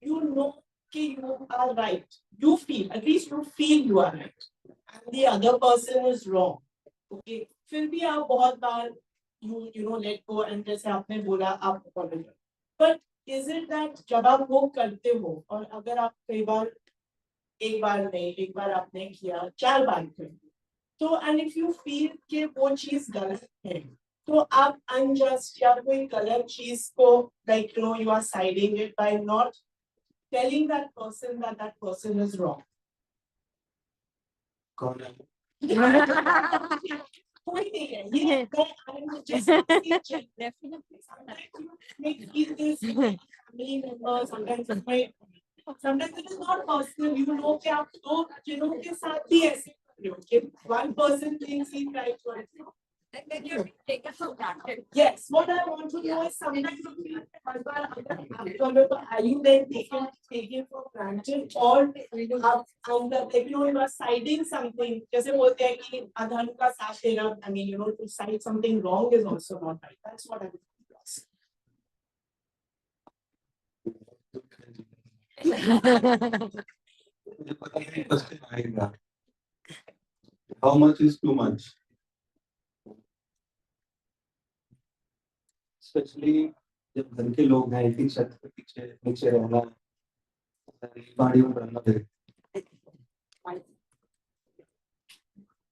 you know कि you are right, you feel, at least you feel you are right and the other person is wrong. Okay, फिर भी आप बहुत बार you know let go and जैसे आपने बोला आप apologize. But is it that जब आप वो करते हो और अगर आप कई बार, एक बार नहीं, एक बार आपने किया, 4 बार किया, तो and if you feel कि वो चीज गलत है, तो आप unjust या कोई गलत चीज को like you know you are siding it by not telling that person that that person is wrong. कौन है? कोई नहीं है ये, I'm just definitely sometimes you may feel this family member, sometimes it is not personal, you know कि आप दो जनों के साथ भी ऐसे कर रहे हो कि one person thinks he's right, one And then you take it for granted. Yes, what I want to know is sometimes are you then taking for granted or you are citing something, जैसे बोलते हैं कि आधार का साथ देना, I mean, to cite something wrong is also not right. That's what I would ask. How much is too much? Especially जब घर के लोग हैं, एक ही छत के पीछे नीचे रहना, गाड़ी में रहना दे.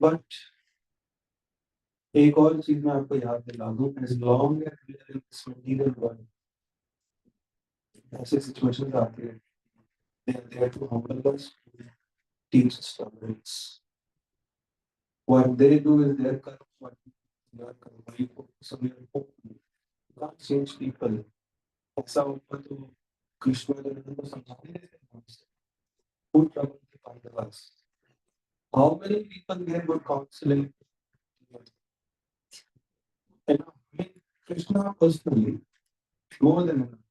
But एक और चीज मैं आपको याद दिला दूं, as long as we are in this material world, ऐसे situations आती हैं, they are there to humble us, to teach us tolerance. What they do is their karma, what you are karma, you focus on your hope. You can't change people. ऐसा होता तो कृष्ण को समझाने देते हैं. Who troubled the Pandavas? How many people gave good counseling? And I mean, Krishna personally, more than enough.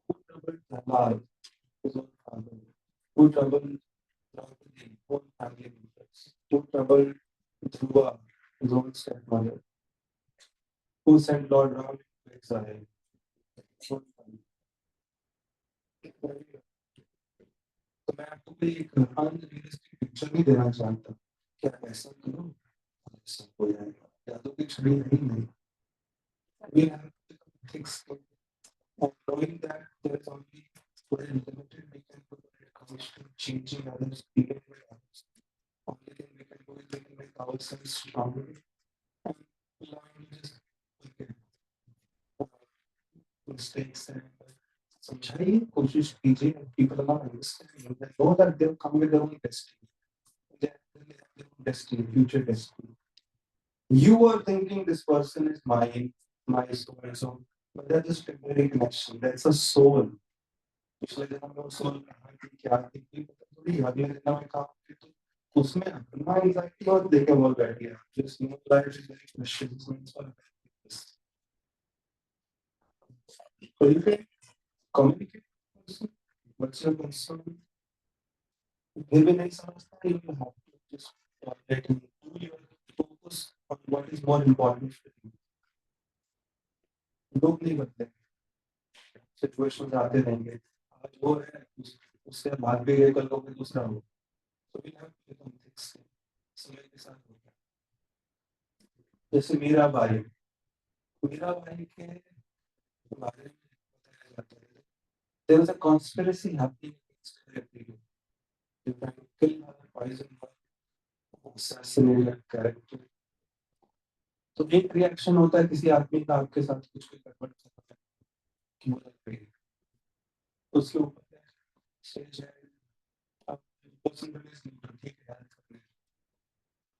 Who troubled Prahlad, his own father? Who troubled Draupadi, his own family members? Who troubled Dhruva, his own stepmother? Who sent Lord Ram to exile? तो मैं आपको कोई एक अनरियलिस्टिक पिक्चर नहीं देना चाहता कि आप ऐसा करो सब हो जाएगा. यादों की छवि नहीं. We have to think slowly. And knowing that there is only very limited we can do when it comes to changing others, dealing with others. Only thing we can do is we can make ourselves stronger and learn just mistakes and समझाइए, कोशिश कीजिए. People are not understanding. They know that they'll come with their own destiny. They have their own destiny, future destiny. You are thinking this person is mine, my so and so, but they're just a very connection. That's a soul. पिछले दिन हम लोग सोल कहा कि क्या थी थोड़ी अगले दिन में काम की तो उसमें अपना एंजाइटी और देखे वो बैठ गया. Just know that it's very questions और so you can communicate with person, what's your concern. फिर भी नहीं समझता, you will have to just let him do your focus on what is more important for you. लोग नहीं बदले, सिचुएशंस आते रहेंगे. आज वो है, उससे बाद भी गए, कल को भी दूसरा हो. So we have to become thick skin. समय के साथ होता है. जैसे मीरा बाई के बारे में बताया जाता है. There was a conspiracy happening against her everywhere. They tried to kill her, poison her, assassinate her character. तो एक रिएक्शन होता है किसी आदमी का आपके साथ कुछ भी गड़बड़ करता है कि वो लग गई. उसके ऊपर स्टेज है, आप पर्सन रिलीज नहीं करती है याद करने.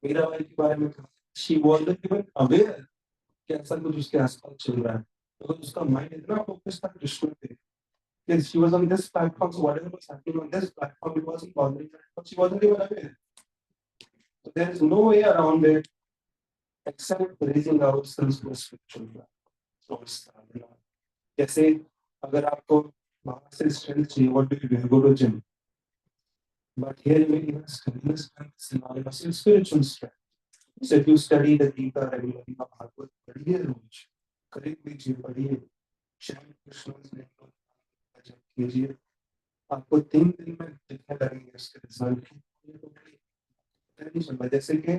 मीरा बाई के बारे में कहा, she wasn't even aware कि ऐसा कुछ उसके आसपास चल रहा है. तो उसका माइंड इतना फोकस था कृष्ण पे. Yes, she was on this platform, so whatever was happening on this platform, it wasn't bothering her, but she wasn't even aware. So there is no way around it except raising ourselves to a spiritual source. जैसे अगर आपको बाहर से strength चाहिए, what do? You go to gym. But here you may even study strength synonymous with spiritual strength. So if you study the Gita regularly, Bhagavad पढ़िए रोज, करेक्ट लीजिए, पढ़िए, श्री कृष्ण's name जब कीजिए, आपको 3 दिन में दिखने लगेंगे उसके रिजल्ट. नहीं चलता. जैसे कि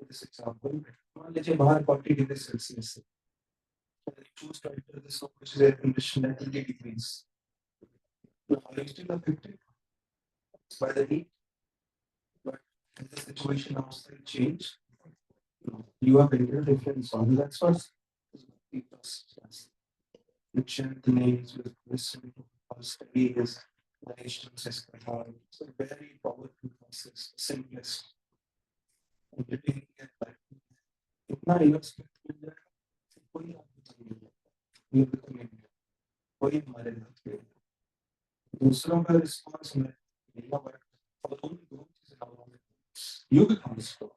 this example, मान लीजिए बाहर 40 डिग्री सेल्सियस है. Choose to enter this which is air conditioned at 80 degrees. Now, are you still affected by the heat? But has the situation outside changed? No. You have entered a different zone. That's what people says. You chant the names with listen to study is nations is it's a very powerful process, simplest. And you didn't get back. इतना रिस्पेक्ट मिल जाएगा, कोई आपको नहीं मिलेगा. ये तो नहीं मिलेगा, कोई हमारे हाथ में. दूसरों का रिस्पांस में मिलना पड़ेगा. और उन दो चीजें हमारे you become strong.